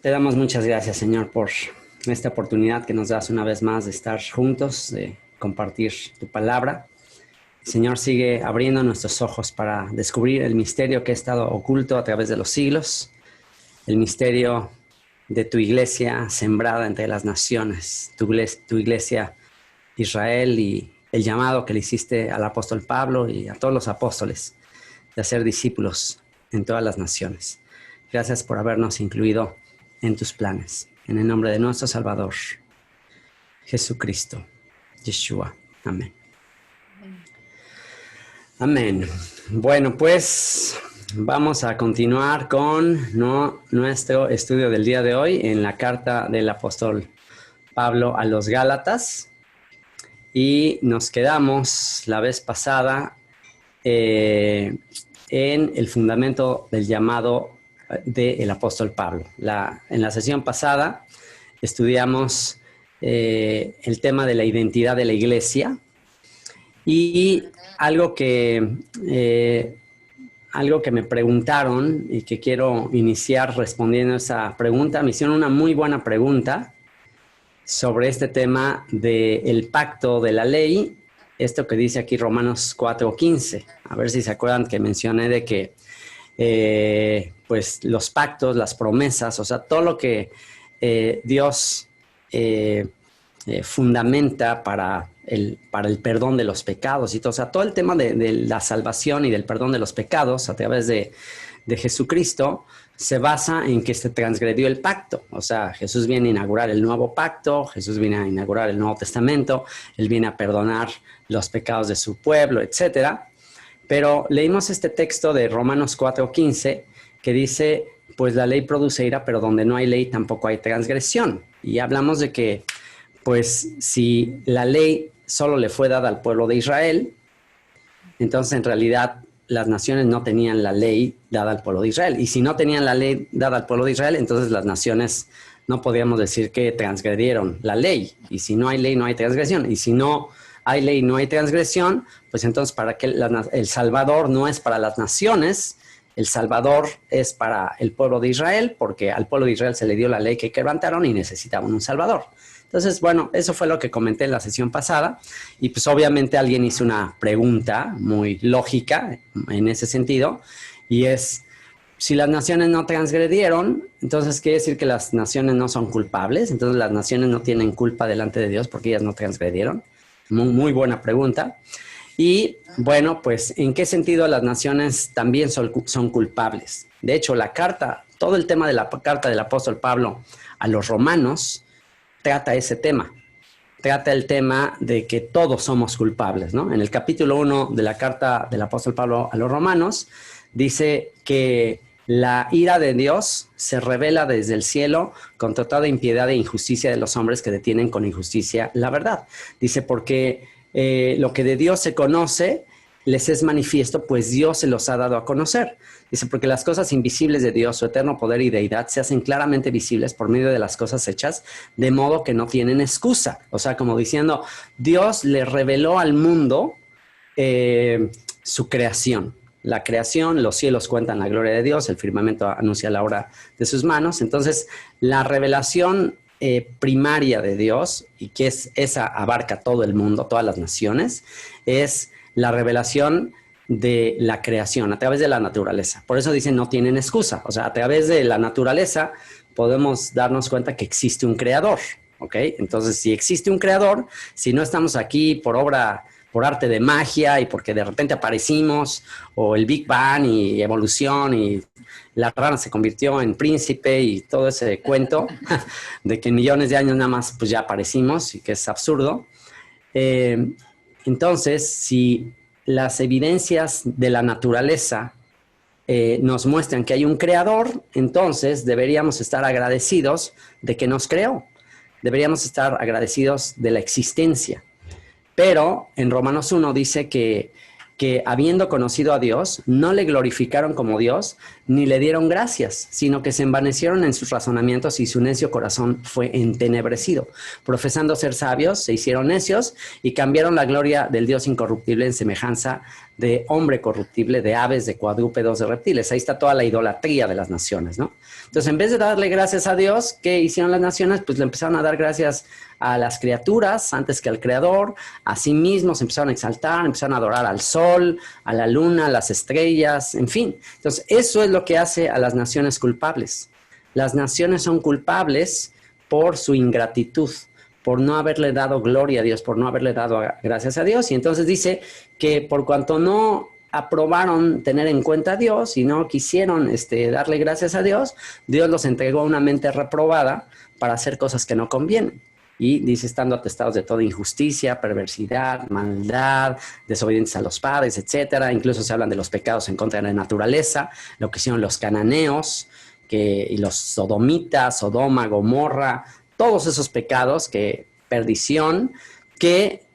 Te damos muchas gracias, Señor, por esta oportunidad que nos das una vez más de estar juntos, de compartir tu palabra. Señor, sigue abriendo nuestros ojos para descubrir el misterio que ha estado oculto a través de los siglos, el misterio de tu iglesia sembrada entre las naciones, tu iglesia Israel, y el llamado que le hiciste al apóstol Pablo y a todos los apóstoles de hacer discípulos en todas las naciones. Gracias por habernos incluido en tus planes. En el nombre de nuestro Salvador, Jesucristo, Yeshua. Amén. Amén. Bueno, pues vamos a continuar con nuestro estudio del día de hoy en la carta del apóstol Pablo a los Gálatas. Y nos quedamos la vez pasada en el fundamento del llamado del apóstol Pablo. En la sesión pasada estudiamos el tema de la identidad de la iglesia y algo que me preguntaron y que quiero iniciar respondiendo a esa pregunta. Me hicieron una muy buena pregunta sobre este tema del pacto de la ley, esto que dice aquí Romanos 4:15. A ver si se acuerdan que mencioné de que pues los pactos, las promesas, o sea, todo lo que Dios fundamenta para el perdón de los pecados y todo, o sea, todo el tema de la salvación y del perdón de los pecados a través de Jesucristo se basa en que se transgredió el pacto. O sea, Jesús viene a inaugurar el nuevo pacto, Jesús viene a inaugurar el Nuevo Testamento, Él viene a perdonar los pecados de su pueblo, etcétera. Pero leímos este texto de Romanos 4:15 que dice, pues la ley produce ira, pero donde no hay ley tampoco hay transgresión. Y hablamos de que, pues, si la ley solo le fue dada al pueblo de Israel, entonces en realidad las naciones no tenían la ley dada al pueblo de Israel. Y si no tenían la ley dada al pueblo de Israel, entonces las naciones no podíamos decir que transgredieron la ley. Y si no hay ley, no hay transgresión. Y si no hay ley, no hay transgresión, pues entonces para qué el Salvador no es para las naciones, el Salvador es para el pueblo de Israel, porque al pueblo de Israel se le dio la ley que quebrantaron y necesitaban un Salvador. Entonces, bueno, eso fue lo que comenté en la sesión pasada y pues obviamente alguien hizo una pregunta muy lógica en ese sentido y es, si las naciones no transgredieron, entonces quiere decir que las naciones no son culpables, entonces las naciones no tienen culpa delante de Dios porque ellas no transgredieron. Muy, muy buena pregunta. Y bueno, pues ¿en qué sentido las naciones también son culpables? De hecho, todo el tema de la carta del apóstol Pablo a los romanos trata ese tema. Trata el tema de que todos somos culpables, ¿no? En el capítulo 1 de la carta del apóstol Pablo a los romanos, dice que la ira de Dios se revela desde el cielo contra toda impiedad e injusticia de los hombres que detienen con injusticia la verdad. Dice, porque lo que de Dios se conoce les es manifiesto, pues Dios se los ha dado a conocer. Dice, porque las cosas invisibles de Dios, su eterno poder y deidad, se hacen claramente visibles por medio de las cosas hechas, de modo que no tienen excusa. O sea, como diciendo, Dios le reveló al mundo su creación. La creación, los cielos cuentan la gloria de Dios, el firmamento anuncia la obra de sus manos. Entonces, la revelación primaria de Dios, y que esa abarca todo el mundo, todas las naciones, es la revelación de la creación a través de la naturaleza. Por eso dicen no tienen excusa. O sea, a través de la naturaleza podemos darnos cuenta que existe un creador, ¿ok? Entonces, si existe un creador, si no estamos aquí por arte de magia y porque de repente aparecimos, o el Big Bang y evolución y la rana se convirtió en príncipe y todo ese cuento de que en millones de años nada más pues ya aparecimos y que es absurdo. Entonces, si las evidencias de la naturaleza nos muestran que hay un creador, entonces deberíamos estar agradecidos de que nos creó. Deberíamos estar agradecidos de la existencia. Pero en Romanos 1 dice que que habiendo conocido a Dios, no le glorificaron como Dios, ni le dieron gracias, sino que se envanecieron en sus razonamientos y su necio corazón fue entenebrecido. Profesando ser sabios, se hicieron necios y cambiaron la gloria del Dios incorruptible en semejanza de hombre corruptible, de aves, de cuadrúpedos, de reptiles. Ahí está toda la idolatría de las naciones, ¿no? Entonces, en vez de darle gracias a Dios, ¿qué hicieron las naciones? Pues le empezaron a dar gracias a las criaturas antes que al Creador. A sí mismos empezaron a exaltar, empezaron a adorar al sol, a la luna, a las estrellas, en fin. Entonces, eso es lo que hace a las naciones culpables. Las naciones son culpables por su ingratitud, por no haberle dado gloria a Dios, por no haberle dado gracias a Dios. Y entonces dice que por cuanto no aprobaron tener en cuenta a Dios y no quisieron darle gracias a Dios, Dios los entregó a una mente reprobada para hacer cosas que no convienen. Y dice, estando atestados de toda injusticia, perversidad, maldad, desobedientes a los padres, etcétera. Incluso se hablan de los pecados en contra de la naturaleza, lo que hicieron los cananeos, y los sodomitas, Sodoma, Gomorra, todos esos pecados, perdición, que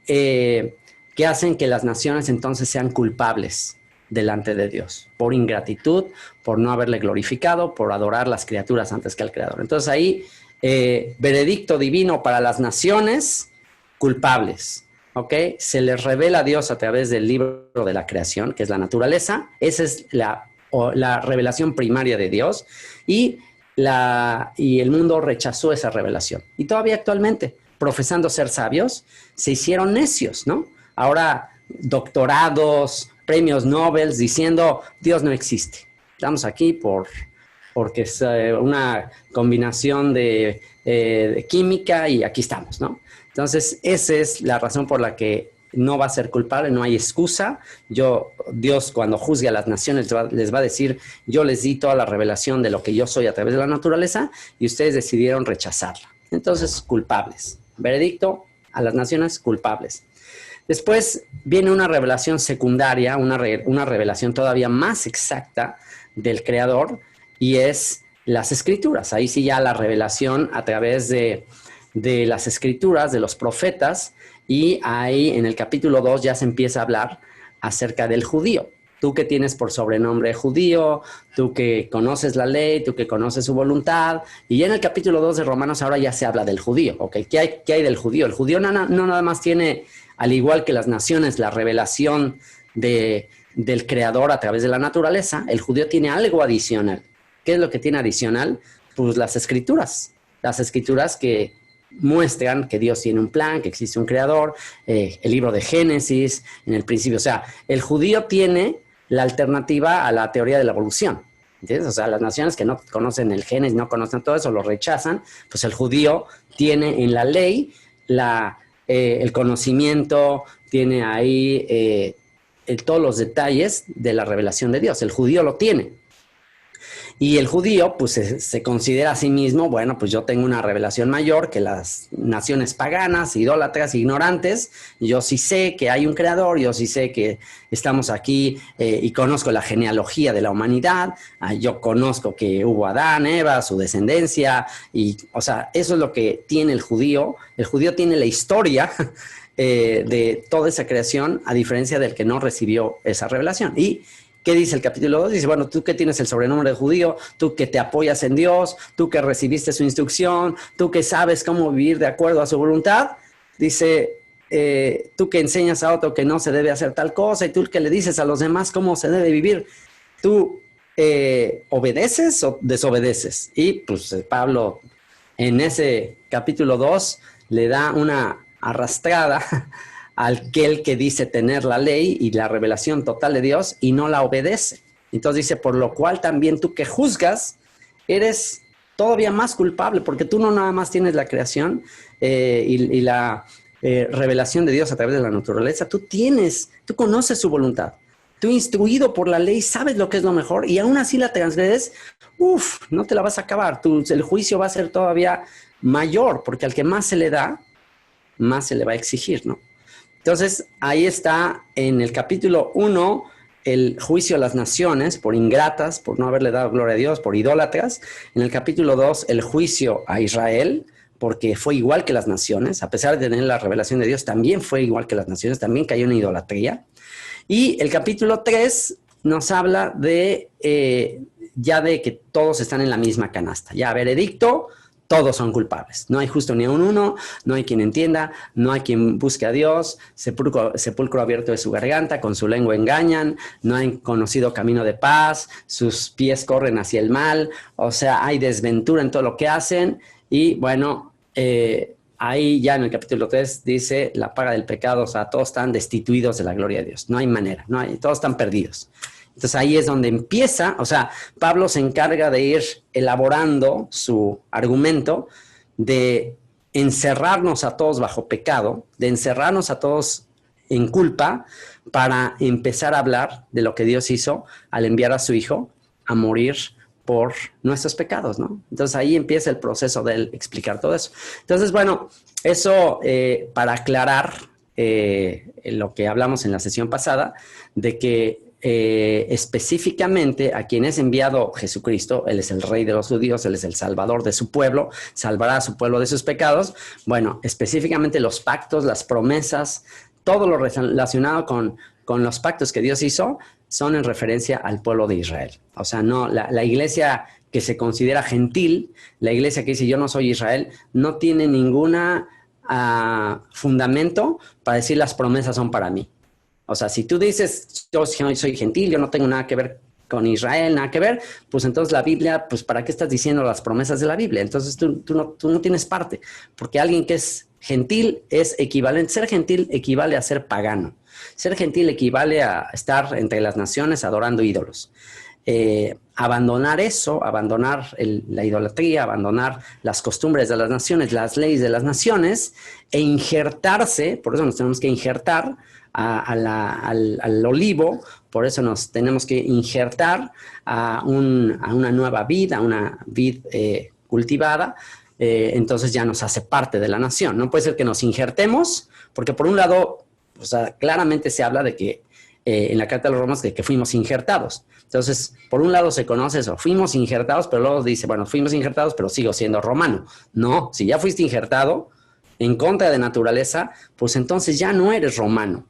hacen que las naciones entonces sean culpables delante de Dios, por ingratitud, por no haberle glorificado, por adorar las criaturas antes que al Creador. Entonces ahí, veredicto divino para las naciones culpables, ¿ok? Se les revela a Dios a través del libro de la creación, que es la naturaleza. Esa es la revelación primaria de Dios, y el mundo rechazó esa revelación. Y todavía actualmente, profesando ser sabios, se hicieron necios, ¿no? Ahora, doctorados, premios Nobel, diciendo, Dios no existe. Estamos aquí porque es una combinación de química y aquí estamos, ¿no? Entonces, esa es la razón por la que no va a ser culpable, no hay excusa. Dios, cuando juzgue a las naciones, les va a decir, yo les di toda la revelación de lo que yo soy a través de la naturaleza y ustedes decidieron rechazarla. Entonces, culpables. Veredicto a las naciones, culpables. Después viene una revelación secundaria, una revelación todavía más exacta del Creador, y es las Escrituras. Ahí sí ya la revelación a través de las Escrituras, de los profetas, y ahí en el capítulo 2 ya se empieza a hablar acerca del judío. Tú que tienes por sobrenombre judío, tú que conoces la ley, tú que conoces su voluntad. Y ya en el capítulo 2 de Romanos ahora ya se habla del judío. ¿Okay? ¿Qué hay del judío? El judío no nada más tiene, al igual que las naciones, la revelación del Creador a través de la naturaleza. El judío tiene algo adicional. ¿Qué es lo que tiene adicional? Pues las Escrituras. Las Escrituras que muestran que Dios tiene un plan, que existe un creador, el libro de Génesis, en el principio. O sea, el judío tiene la alternativa a la teoría de la evolución. ¿Entiendes? O sea, las naciones que no conocen el Génesis, no conocen todo eso, lo rechazan, pues el judío tiene en la ley el conocimiento, tiene ahí todos los detalles de la revelación de Dios. El judío lo tiene. Y el judío, pues, se considera a sí mismo, bueno, pues yo tengo una revelación mayor que las naciones paganas, idólatras, ignorantes. Yo sí sé que hay un creador, yo sí sé que estamos aquí y conozco la genealogía de la humanidad. Yo conozco que hubo Adán, Eva, su descendencia. Y, o sea, eso es lo que tiene el judío. El judío tiene la historia de toda esa creación, a diferencia del que no recibió esa revelación. Y ¿qué dice el capítulo 2? Dice, bueno, tú que tienes el sobrenombre de judío, tú que te apoyas en Dios, tú que recibiste su instrucción, tú que sabes cómo vivir de acuerdo a su voluntad, dice, tú que enseñas a otro que no se debe hacer tal cosa y tú que le dices a los demás cómo se debe vivir, ¿tú obedeces o desobedeces? Y pues Pablo en ese capítulo 2 le da una arrastrada aquel que dice tener la ley y la revelación total de Dios y no la obedece. Entonces dice, por lo cual también tú que juzgas, eres todavía más culpable, porque tú no nada más tienes la creación y la revelación de Dios a través de la naturaleza, tú conoces su voluntad. Tú, instruido por la ley, sabes lo que es lo mejor y aún así la transgredes, no te la vas a acabar. El juicio va a ser todavía mayor, porque al que más se le da, más se le va a exigir, ¿no? Entonces, ahí está en el capítulo 1 el juicio a las naciones por ingratas, por no haberle dado gloria a Dios, por idólatras. En el capítulo 2, el juicio a Israel, porque fue igual que las naciones. A pesar de tener la revelación de Dios, también fue igual que las naciones, también cayó en idolatría. Y el capítulo 3 nos habla de ya de que todos están en la misma canasta. Ya, veredicto, todos son culpables. No hay justo ni un uno, no hay quien entienda, no hay quien busque a Dios, sepulcro abierto de su garganta, con su lengua engañan, no han conocido camino de paz, sus pies corren hacia el mal, o sea, hay desventura en todo lo que hacen y bueno, ahí ya en el capítulo 3 dice la paga del pecado, o sea, todos están destituidos de la gloria de Dios, no hay manera, todos están perdidos. Entonces ahí es donde empieza, o sea, Pablo se encarga de ir elaborando su argumento de encerrarnos a todos bajo pecado, de encerrarnos a todos en culpa para empezar a hablar de lo que Dios hizo al enviar a su Hijo a morir por nuestros pecados, ¿no? Entonces ahí empieza el proceso de él explicar todo eso. Entonces, bueno, eso para aclarar lo que hablamos en la sesión pasada, de que específicamente a quien es enviado Jesucristo, Él es el Rey de los judíos, Él es el Salvador de su pueblo, salvará a su pueblo de sus pecados. Bueno, específicamente los pactos, las promesas, todo lo relacionado con los pactos que Dios hizo son en referencia al pueblo de Israel. O sea, no, la iglesia que se considera gentil, la iglesia que dice yo no soy Israel, no tiene ninguna fundamento para decir las promesas son para mí. O sea, si tú dices, yo soy gentil, yo no tengo nada que ver con Israel, nada que ver, pues entonces la Biblia, pues ¿para qué estás diciendo las promesas de la Biblia? Entonces tú no tienes parte, porque alguien que es gentil es equivalente, ser gentil equivale a ser pagano. Ser gentil equivale a estar entre las naciones adorando ídolos. Abandonar eso, abandonar la idolatría, abandonar las costumbres de las naciones, las leyes de las naciones e injertarse, por eso nos tenemos que injertar al olivo, por eso nos tenemos que injertar a una nueva vid, a una vid cultivada, entonces ya nos hace parte de la nación. No puede ser que nos injertemos, porque por un lado, o sea, claramente se habla de que en la Carta de los Romanos de que fuimos injertados. Entonces, por un lado se conoce eso, fuimos injertados, pero luego dice, bueno, fuimos injertados, pero sigo siendo romano. No, si ya fuiste injertado en contra de naturaleza, pues entonces ya no eres romano.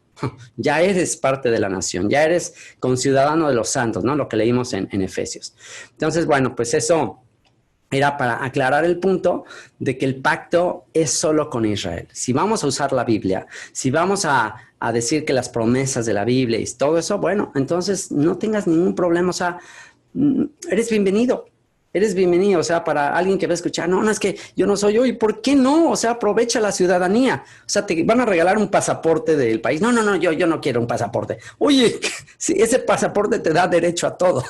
Ya eres parte de la nación, ya eres conciudadano de los santos, ¿no? Lo que leímos en Efesios. Entonces, bueno, pues eso era para aclarar el punto de que el pacto es solo con Israel. Si vamos a usar la Biblia, si vamos a decir que las promesas de la Biblia y todo eso, bueno, entonces no tengas ningún problema, o sea, eres bienvenido. Eres bienvenido, o sea, para alguien que va a escuchar, no, es que yo no soy yo, ¿y por qué no? O sea, aprovecha la ciudadanía. O sea, te van a regalar un pasaporte del país. No, yo no quiero un pasaporte. Oye, si ese pasaporte te da derecho a todo,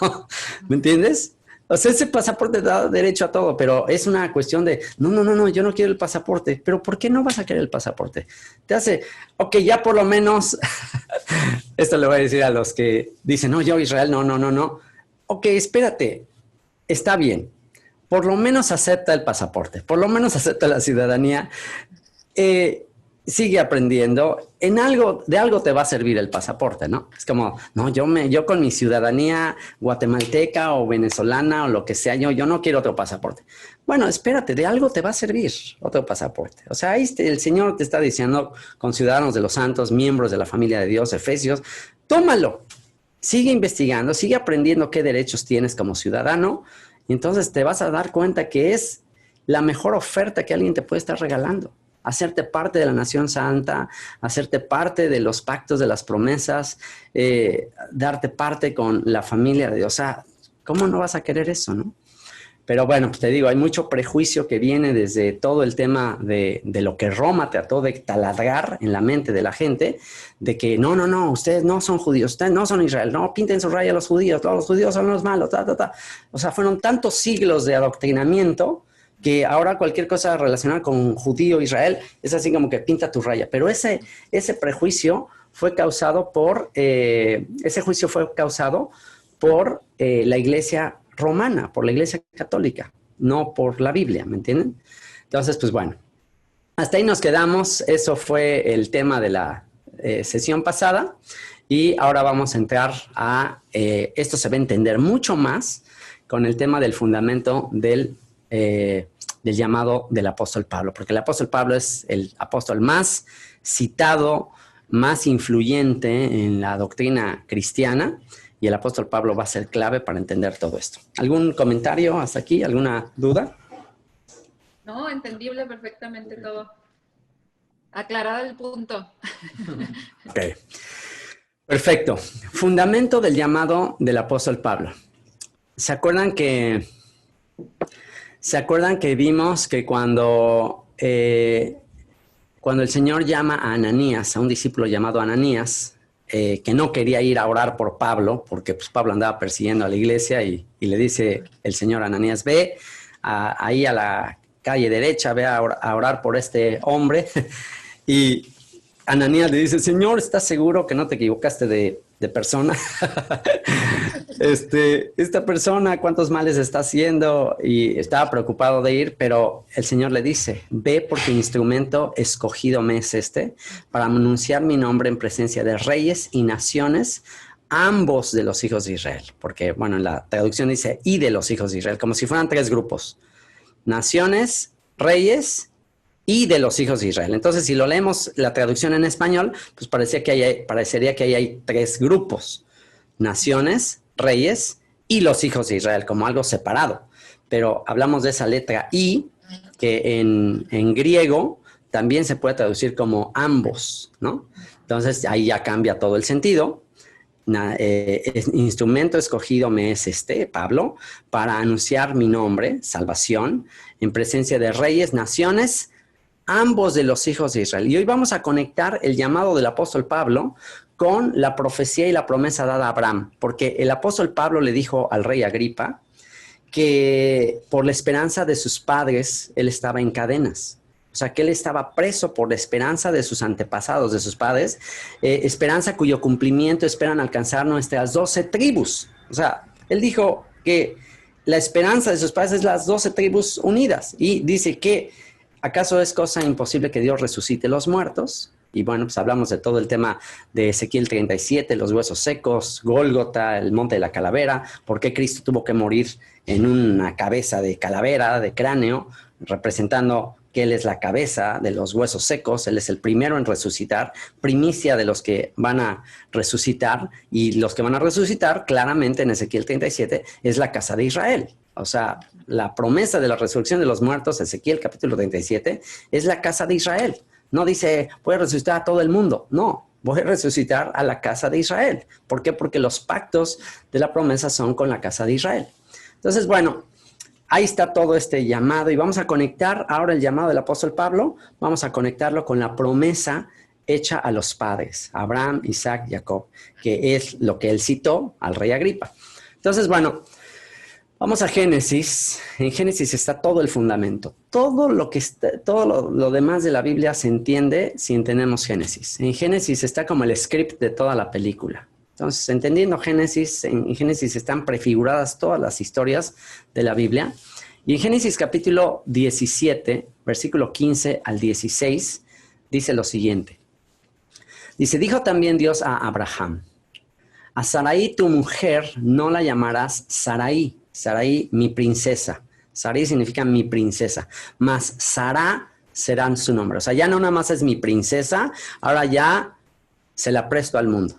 ¿me entiendes? O sea, ese pasaporte te da derecho a todo, pero es una cuestión de, no, yo no quiero el pasaporte. ¿Pero por qué no vas a querer el pasaporte? Te hace, ok, ya por lo menos, esto le voy a decir a los que dicen, no, yo Israel, no. Ok, espérate. Está bien, por lo menos acepta el pasaporte, por lo menos acepta la ciudadanía, sigue aprendiendo, de algo te va a servir el pasaporte, ¿no? Es como, no, yo con mi ciudadanía guatemalteca o venezolana o lo que sea, yo no quiero otro pasaporte. Bueno, espérate, de algo te va a servir otro pasaporte. O sea, ahí el Señor te está diciendo, con ciudadanos de los santos, miembros de la familia de Dios, Efesios, tómalo. Sigue investigando, sigue aprendiendo qué derechos tienes como ciudadano y entonces te vas a dar cuenta que es la mejor oferta que alguien te puede estar regalando. Hacerte parte de la nación santa, hacerte parte de los pactos, de las promesas, darte parte con la familia de Dios. O sea, ¿cómo no vas a querer eso, no? Pero bueno, pues te digo, hay mucho prejuicio que viene desde todo el tema de lo que Roma trató de taladrar en la mente de la gente, de que no, ustedes no son judíos, ustedes no son Israel, no pinten su raya a los judíos, todos los judíos son los malos, O sea, fueron tantos siglos de adoctrinamiento que ahora cualquier cosa relacionada con judío, Israel, es así como que pinta tu raya. Pero ese prejuicio fue causado por, la iglesia romana, por la iglesia católica, no por la Biblia, ¿me entienden? Entonces, pues bueno, hasta ahí nos quedamos. Eso fue el tema de la sesión pasada y ahora vamos a entrar a, esto se va a entender mucho más con el tema del fundamento del llamado del apóstol Pablo, porque el apóstol Pablo es el apóstol más citado, más influyente en la doctrina cristiana, y el apóstol Pablo va a ser clave para entender todo esto. ¿Algún comentario hasta aquí? ¿Alguna duda? No, entendible perfectamente todo. Aclarado el punto. Ok. Perfecto. Fundamento del llamado del apóstol Pablo. ¿Se acuerdan que vimos que cuando el Señor llama a Ananías, a un discípulo llamado Ananías, que no quería ir a orar por Pablo, porque pues, Pablo andaba persiguiendo a la iglesia y le dice el Señor a Ananías, ve ahí a la calle derecha, ve a orar por este hombre. Y Ananías le dice, Señor, ¿estás seguro que no te equivocaste de persona? Esta persona, ¿cuántos males está haciendo? Y estaba preocupado de ir, pero el Señor le dice, ve porque instrumento escogido me es para anunciar mi nombre en presencia de reyes y naciones, ambos de los hijos de Israel. Porque, bueno, en la traducción dice, y de los hijos de Israel, como si fueran tres grupos. Naciones, reyes y de los hijos de Israel. Entonces, si lo leemos la traducción en español, pues parecería que ahí hay tres grupos. Naciones, reyes y los hijos de Israel, como algo separado. Pero hablamos de esa letra I, que en griego también se puede traducir como ambos, ¿no? Entonces, ahí ya cambia todo el sentido. Instrumento escogido me es Pablo, para anunciar mi nombre, salvación, en presencia de reyes, naciones, ambos de los hijos de Israel. Y hoy vamos a conectar el llamado del apóstol Pablo con la profecía y la promesa dada a Abraham, porque el apóstol Pablo le dijo al rey Agripa que por la esperanza de sus padres él estaba en cadenas. O sea, que él estaba preso por la esperanza de sus antepasados, de sus padres, esperanza cuyo cumplimiento esperan alcanzar nuestras 12 tribus. O sea, él dijo que la esperanza de sus padres es las 12 tribus unidas, y dice que ¿acaso es cosa imposible que Dios resucite los muertos? Y bueno, pues hablamos de todo el tema de Ezequiel 37, los huesos secos, Gólgota, el monte de la calavera, por qué Cristo tuvo que morir en una cabeza de calavera, de cráneo, representando que Él es la cabeza de los huesos secos, Él es el primero en resucitar, primicia de los que van a resucitar, y los que van a resucitar claramente en Ezequiel 37 es la casa de Israel. O sea, la promesa de la resurrección de los muertos, Ezequiel capítulo 37, es la casa de Israel. No dice, voy a resucitar a todo el mundo. No, voy a resucitar a la casa de Israel. ¿Por qué? Porque los pactos de la promesa son con la casa de Israel. Entonces, bueno, ahí está todo este llamado, y vamos a conectar ahora el llamado del apóstol Pablo, vamos a conectarlo con la promesa hecha a los padres, Abraham, Isaac, Jacob, que es lo que él citó al rey Agripa. Entonces, bueno, vamos a Génesis. En Génesis está todo el fundamento. Todo lo demás de la Biblia se entiende si entendemos Génesis. En Génesis está como el script de toda la película. Entonces, entendiendo Génesis, en Génesis están prefiguradas todas las historias de la Biblia. Y en Génesis capítulo 17, versículo 15 al 16, dice lo siguiente. Dice, dijo también Dios a Abraham, a Sarai tu mujer no la llamarás Sarai, Sarai, mi princesa. Sarai significa mi princesa. Mas Sara será su nombre. O sea, ya no nada más es mi princesa, ahora ya se la presto al mundo.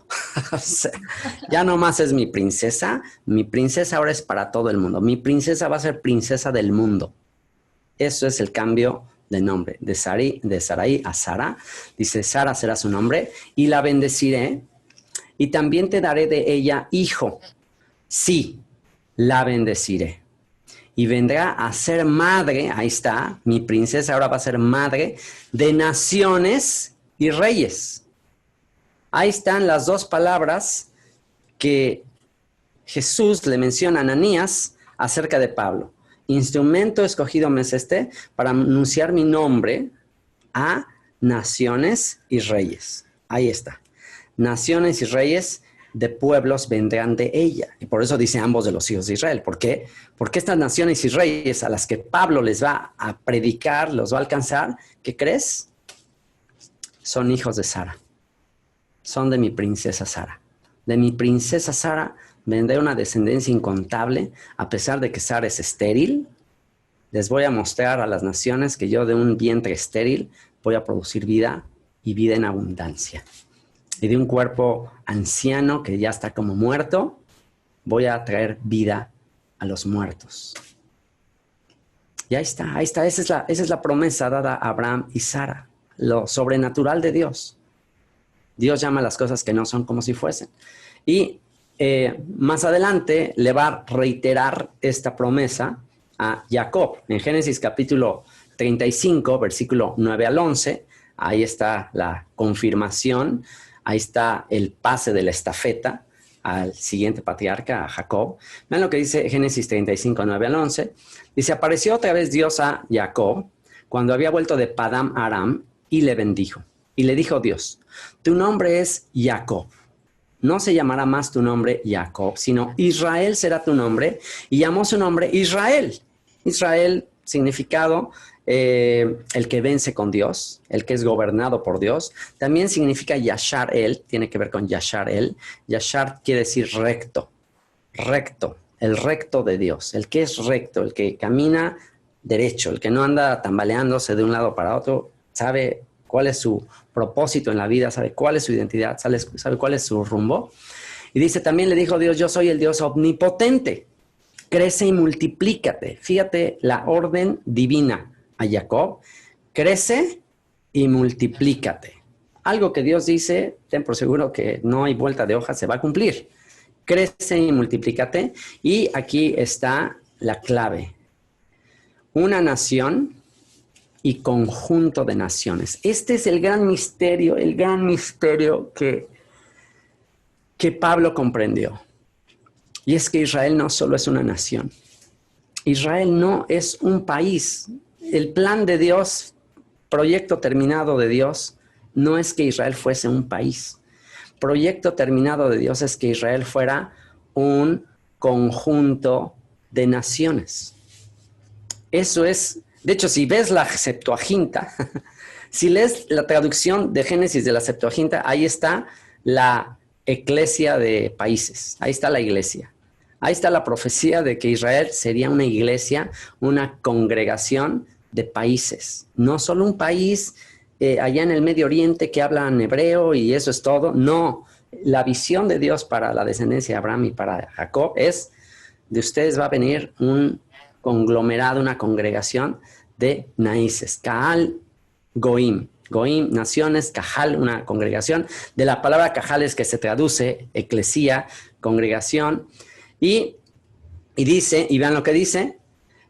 O sea, ya no más es mi princesa ahora es para todo el mundo. Mi princesa va a ser princesa del mundo. Eso es el cambio de nombre. De Sarai a Sara. Dice, Sara será su nombre y la bendeciré y también te daré de ella hijo. Sí, la bendeciré. Y vendrá a ser madre, ahí está, mi princesa ahora va a ser madre de naciones y reyes. Ahí están las dos palabras que Jesús le menciona a Ananías acerca de Pablo. Instrumento escogido me es para anunciar mi nombre a naciones y reyes. Ahí está. Naciones y reyes de pueblos vendrán de ella. Y por eso dice ambos de los hijos de Israel. ¿Por qué? Porque estas naciones y reyes a las que Pablo les va a predicar, los va a alcanzar, ¿qué crees? Son hijos de Sara. Son de mi princesa Sara. De mi princesa Sara vendrá una descendencia incontable, a pesar de que Sara es estéril. Les voy a mostrar a las naciones que yo de un vientre estéril voy a producir vida y vida en abundancia. y de un cuerpo anciano que ya está como muerto, voy a traer vida a los muertos. Y ahí está. Esa es la promesa dada a Abraham y Sara, lo sobrenatural de Dios. Dios llama las cosas que no son como si fuesen. Y más adelante le va a reiterar esta promesa a Jacob. En Génesis capítulo 35, versículo 9 al 11, ahí está la confirmación, ahí está el pase de la estafeta al siguiente patriarca, a Jacob. Vean lo que dice Génesis 35, 9 al 11. Dice, apareció otra vez Dios a Jacob cuando había vuelto de Padam Aram y le bendijo. Y le dijo Dios, tu nombre es Jacob. No se llamará más tu nombre Jacob, sino Israel será tu nombre. Y llamó su nombre Israel. Israel, significado, el que vence con Dios, el que es gobernado por Dios. También significa Yashar El, tiene que ver con Yashar El. Yashar quiere decir recto, recto, el recto de Dios, el que es recto, el que camina derecho, el que no anda tambaleándose de un lado para otro, sabe cuál es su propósito en la vida, sabe cuál es su identidad, sabe cuál es su rumbo. Y dice, también le dijo Dios, yo soy el Dios omnipotente, crece y multiplícate. Fíjate la orden divina a Jacob, crece y multiplícate. Algo que Dios dice, ten por seguro que no hay vuelta de hoja, se va a cumplir. Crece y multiplícate. Y aquí está la clave. Una nación y conjunto de naciones. Este es el gran misterio que Pablo comprendió. Y es que Israel no solo es una nación. Israel no es un país. El plan de Dios, proyecto terminado de Dios, no es que Israel fuese un país. Proyecto terminado de Dios es que Israel fuera un conjunto de naciones. Eso es, de hecho, si ves la Septuaginta, si lees la traducción de Génesis de la Septuaginta, ahí está la eclesia de países, ahí está la iglesia. Ahí está la profecía de que Israel sería una iglesia, una congregación de países. No solo un país allá en el Medio Oriente que hablan hebreo y eso es todo. No, la visión de Dios para la descendencia de Abraham y para Jacob es, de ustedes va a venir un conglomerado, una congregación de naíces. Kahal Goim. Goim, naciones, Cajal, una congregación. De la palabra Cajal es que se traduce eclesía, congregación. Y dice, y vean lo que dice,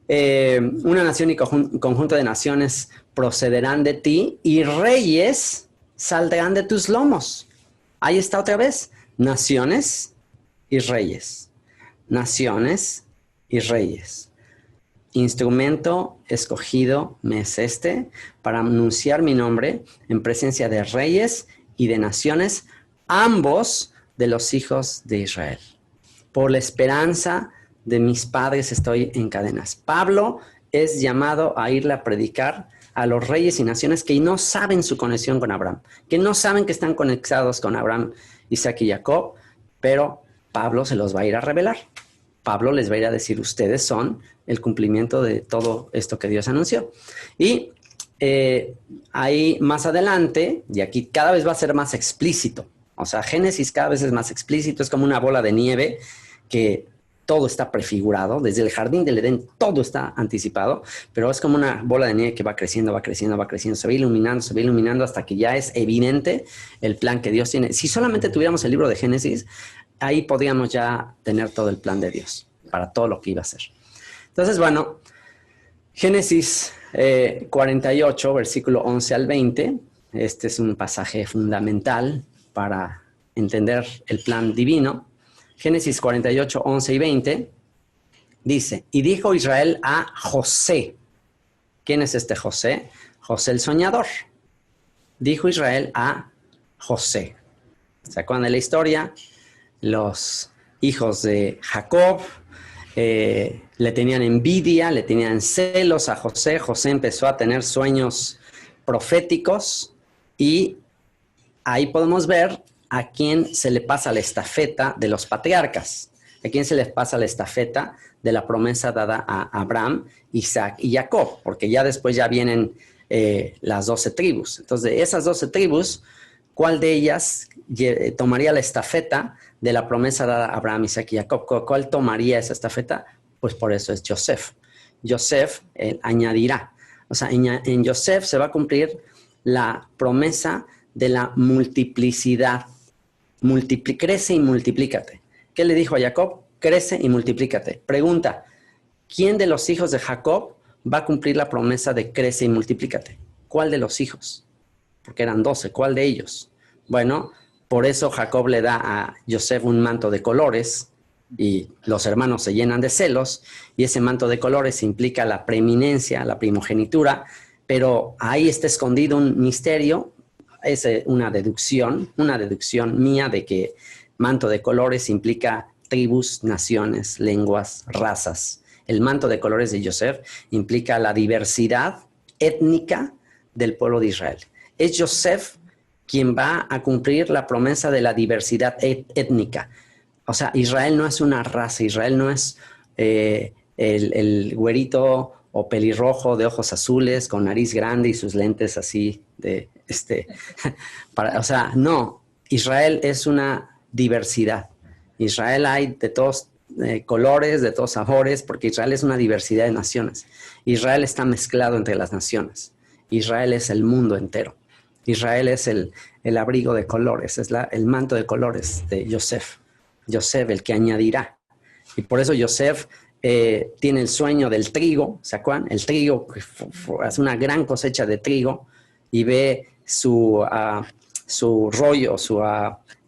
una nación y conjunto de naciones procederán de ti y reyes saldrán de tus lomos. Ahí está otra vez, naciones y reyes. Naciones y reyes. Instrumento escogido me es este para anunciar mi nombre en presencia de reyes y de naciones, ambos de los hijos de Israel. Por la esperanza de mis padres estoy en cadenas. Pablo es llamado a irle a predicar a los reyes y naciones que no saben su conexión con Abraham, que no saben que están conectados con Abraham, Isaac y Jacob, pero Pablo se los va a ir a revelar. Pablo les va a ir a decir, ustedes son el cumplimiento de todo esto que Dios anunció. Y ahí más adelante, y aquí cada vez va a ser más explícito, o sea, Génesis cada vez es más explícito, es como una bola de nieve que todo está prefigurado, desde el jardín del Edén todo está anticipado, pero es como una bola de nieve que va creciendo, va creciendo, va creciendo, se va iluminando hasta que ya es evidente el plan que Dios tiene. Si solamente tuviéramos el libro de Génesis, ahí podríamos ya tener todo el plan de Dios para todo lo que iba a hacer. Entonces, bueno, Génesis 48, versículo 11 al 20, este es un pasaje fundamental para entender el plan divino. Génesis 48, 11 y 20 dice, y dijo Israel a José. ¿Quién es este José? José el soñador. Dijo Israel a José. ¿Se acuerdan de la historia? Los hijos de Jacob le tenían envidia, le tenían celos a José. José empezó a tener sueños proféticos y ahí podemos ver a quién se le pasa la estafeta de los patriarcas, a quién se les pasa la estafeta de la promesa dada a Abraham, Isaac y Jacob, porque ya después ya vienen las 12 tribus. Entonces, de esas 12 tribus, ¿cuál de ellas tomaría la estafeta de la promesa dada a Abraham, Isaac y Jacob. ¿Cuál tomaría esa estafeta? Pues por eso es Yosef. Yosef añadirá. O sea, en Yosef se va a cumplir la promesa de la multiplicidad. Crece y multiplícate. ¿Qué le dijo a Jacob? Crece y multiplícate. Pregunta, ¿quién de los hijos de Jacob va a cumplir la promesa de crece y multiplícate? ¿Cuál de los hijos? Porque eran 12. ¿Cuál de ellos? Bueno, por eso Jacob le da a Yosef un manto de colores y los hermanos se llenan de celos, y ese manto de colores implica la preeminencia, la primogenitura, pero ahí está escondido un misterio. Es una deducción mía de que manto de colores implica tribus, naciones, lenguas, razas. El manto de colores de Yosef implica la diversidad étnica del pueblo de Israel. Es Yosef quien va a cumplir la promesa de la diversidad étnica. O sea, Israel no es una raza, Israel no es el güerito o pelirrojo de ojos azules con nariz grande y sus lentes así o sea, no, Israel es una diversidad. Israel hay de todos colores, de todos sabores, porque Israel es una diversidad de naciones. Israel está mezclado entre las naciones. Israel es el mundo entero. Israel es el abrigo de colores, es el manto de colores de Yosef. Yosef, el que añadirá. Y por eso Yosef tiene el sueño del trigo, ¿se acuerdan? El trigo hace una gran cosecha de trigo y ve su rollo,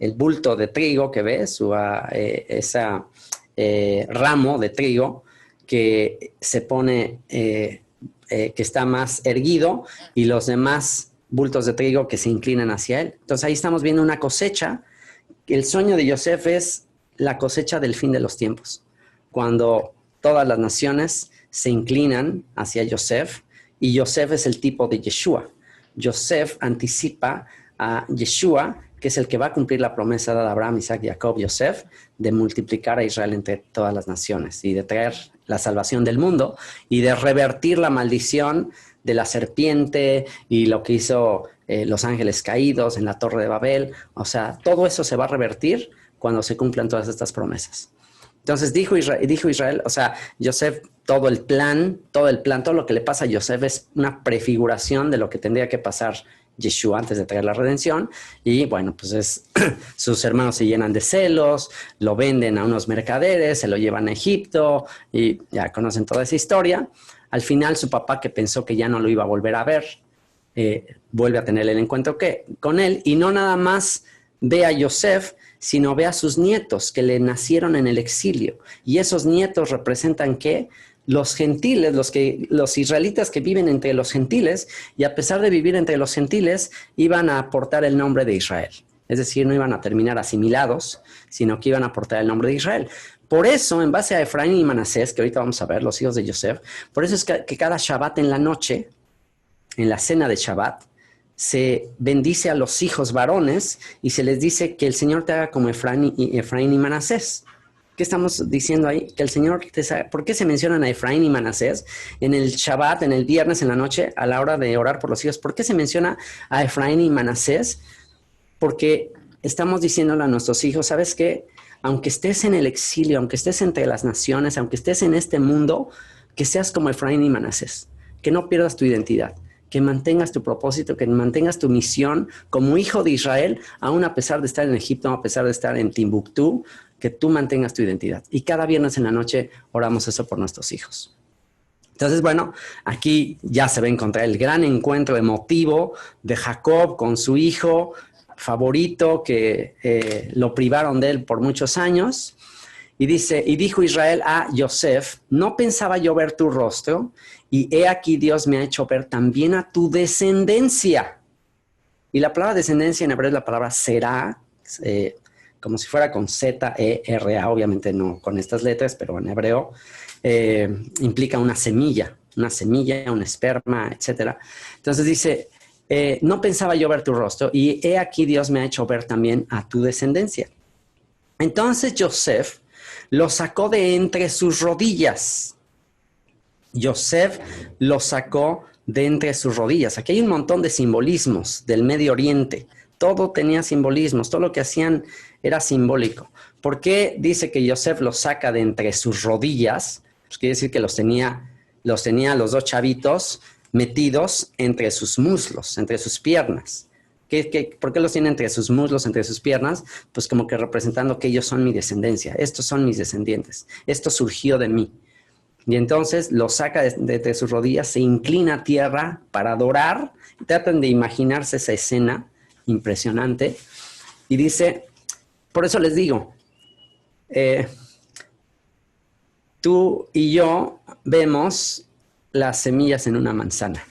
el bulto de trigo que ve, ramo de trigo que se pone, que está más erguido, y los demás bultos de trigo que se inclinan hacia él. Entonces ahí estamos viendo una cosecha. El sueño de Yosef es la cosecha del fin de los tiempos, cuando todas las naciones se inclinan hacia Yosef, y Yosef es el tipo de Yeshua. Yosef anticipa a Yeshua, que es el que va a cumplir la promesa de Abraham, Isaac, Jacob, Yosef, de multiplicar a Israel entre todas las naciones y de traer la salvación del mundo y de revertir la maldición de la serpiente y lo que hizo los ángeles caídos en la Torre de Babel. O sea, todo eso se va a revertir cuando se cumplan todas estas promesas. Entonces dijo Israel, o sea, Yosef, todo el plan, todo lo que le pasa a Yosef es una prefiguración de lo que tendría que pasar Yeshua antes de traer la redención. Y bueno, pues sus hermanos se llenan de celos, lo venden a unos mercaderes, se lo llevan a Egipto, y ya conocen toda esa historia. Al final, su papá, que pensó que ya no lo iba a volver a ver, vuelve a tener el encuentro con él, y no nada más ve a Yosef, sino ve a sus nietos que le nacieron en el exilio. Y esos nietos representan ¿qué? Los gentiles, los israelitas que viven entre los gentiles, y a pesar de vivir entre los gentiles, iban a aportar el nombre de Israel. Es decir, no iban a terminar asimilados, sino que iban a aportar el nombre de Israel. Por eso, en base a Efraín y Manasés, que ahorita vamos a ver, los hijos de Yosef, por eso es que cada Shabbat en la noche, en la cena de Shabbat, se bendice a los hijos varones y se les dice que el Señor te haga como Efraín y Manasés. ¿Qué estamos diciendo ahí? Que el Señor ¿por qué se mencionan a Efraín y Manasés en el Shabbat, en el viernes, en la noche, a la hora de orar por los hijos? ¿Por qué se menciona a Efraín y Manasés? Porque estamos diciéndole a nuestros hijos, ¿sabes qué? Aunque estés en el exilio, aunque estés entre las naciones, aunque estés en este mundo, que seas como Efraín y Manasés, que no pierdas tu identidad, que mantengas tu propósito, que mantengas tu misión como hijo de Israel, aún a pesar de estar en Egipto, a pesar de estar en Timbuktu, que tú mantengas tu identidad. Y cada viernes en la noche oramos eso por nuestros hijos. Entonces, bueno, aquí ya se va a encontrar el gran encuentro emotivo de Jacob con su hijo favorito, que lo privaron de él por muchos años. Y dice, y dijo Israel a Yosef, no pensaba yo ver tu rostro, y he aquí Dios me ha hecho ver también a tu descendencia. Y la palabra descendencia en hebreo es la palabra será, como si fuera con Z-E-R-A, obviamente no con estas letras, pero en hebreo implica una semilla, un esperma, etc. Entonces dice, no pensaba yo ver tu rostro, y he aquí Dios me ha hecho ver también a tu descendencia. Entonces Yosef lo sacó de entre sus rodillas. Yosef lo sacó de entre sus rodillas. Aquí hay un montón de simbolismos del Medio Oriente. Todo tenía simbolismos, todo lo que hacían era simbólico. ¿Por qué dice que Yosef los saca de entre sus rodillas? Pues quiere decir que los tenía los dos chavitos metidos entre sus muslos, entre sus piernas. ¿Por qué los tiene entre sus muslos, entre sus piernas? Pues como que representando que ellos son mi descendencia, estos son mis descendientes, esto surgió de mí. Y entonces los saca de sus rodillas, se inclina a tierra para adorar. Tratan de imaginarse esa escena impresionante. Y dice, por eso les digo, tú y yo vemos las semillas en una manzana.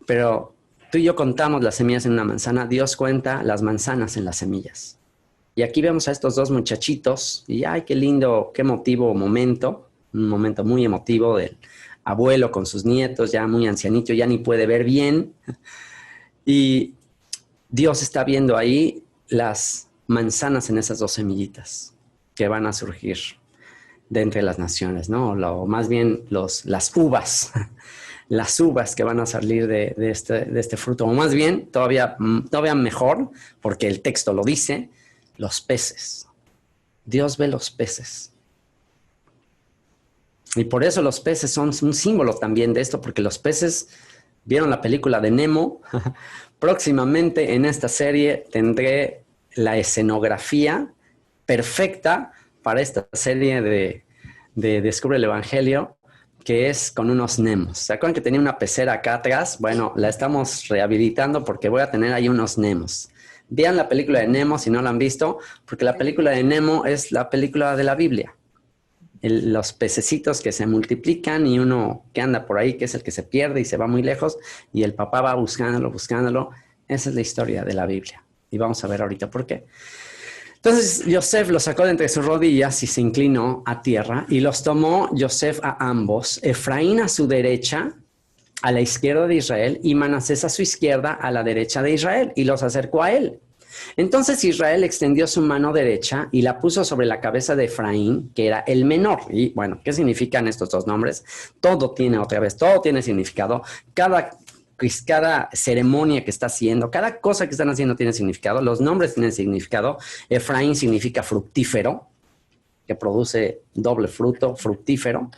Pero tú y yo contamos las semillas en una manzana, Dios cuenta las manzanas en las semillas. Y aquí vemos a estos dos muchachitos, y ¡ay, qué lindo, qué emotivo momento! Un momento muy emotivo del abuelo con sus nietos, ya muy ancianito, ya ni puede ver bien. Y Dios está viendo ahí las manzanas en esas dos semillitas que van a surgir de entre las naciones, ¿no? O más bien las uvas, las uvas que van a salir de este fruto. O más bien, todavía mejor, porque el texto lo dice, los peces. Dios ve los peces. Y por eso los peces son un símbolo también de esto, porque los peces, ¿vieron la película de Nemo? Próximamente en esta serie tendré la escenografía perfecta para esta serie de Descubre el Evangelio, que es con unos Nemos. ¿Se acuerdan que tenía una pecera acá atrás? Bueno, la estamos rehabilitando porque voy a tener ahí unos Nemos. Vean la película de Nemo si no la han visto, porque la película de Nemo es la película de la Biblia. Los pececitos que se multiplican y uno que anda por ahí, que es el que se pierde y se va muy lejos, y el papá va buscándolo. Esa es la historia de la Biblia. Y vamos a ver ahorita por qué. Entonces Yosef los sacó de entre sus rodillas y se inclinó a tierra, y los tomó Yosef a ambos, Efraín a su derecha, a la izquierda de Israel, y Manasés a su izquierda, a la derecha de Israel, y los acercó a él. Entonces Israel extendió su mano derecha y la puso sobre la cabeza de Efraín, que era el menor. Y bueno, ¿qué significan estos dos nombres? Todo tiene significado. Cada ceremonia que está haciendo, cada cosa que están haciendo tiene significado. Los nombres tienen significado. Efraín significa fructífero, que produce doble fruto, fructífero.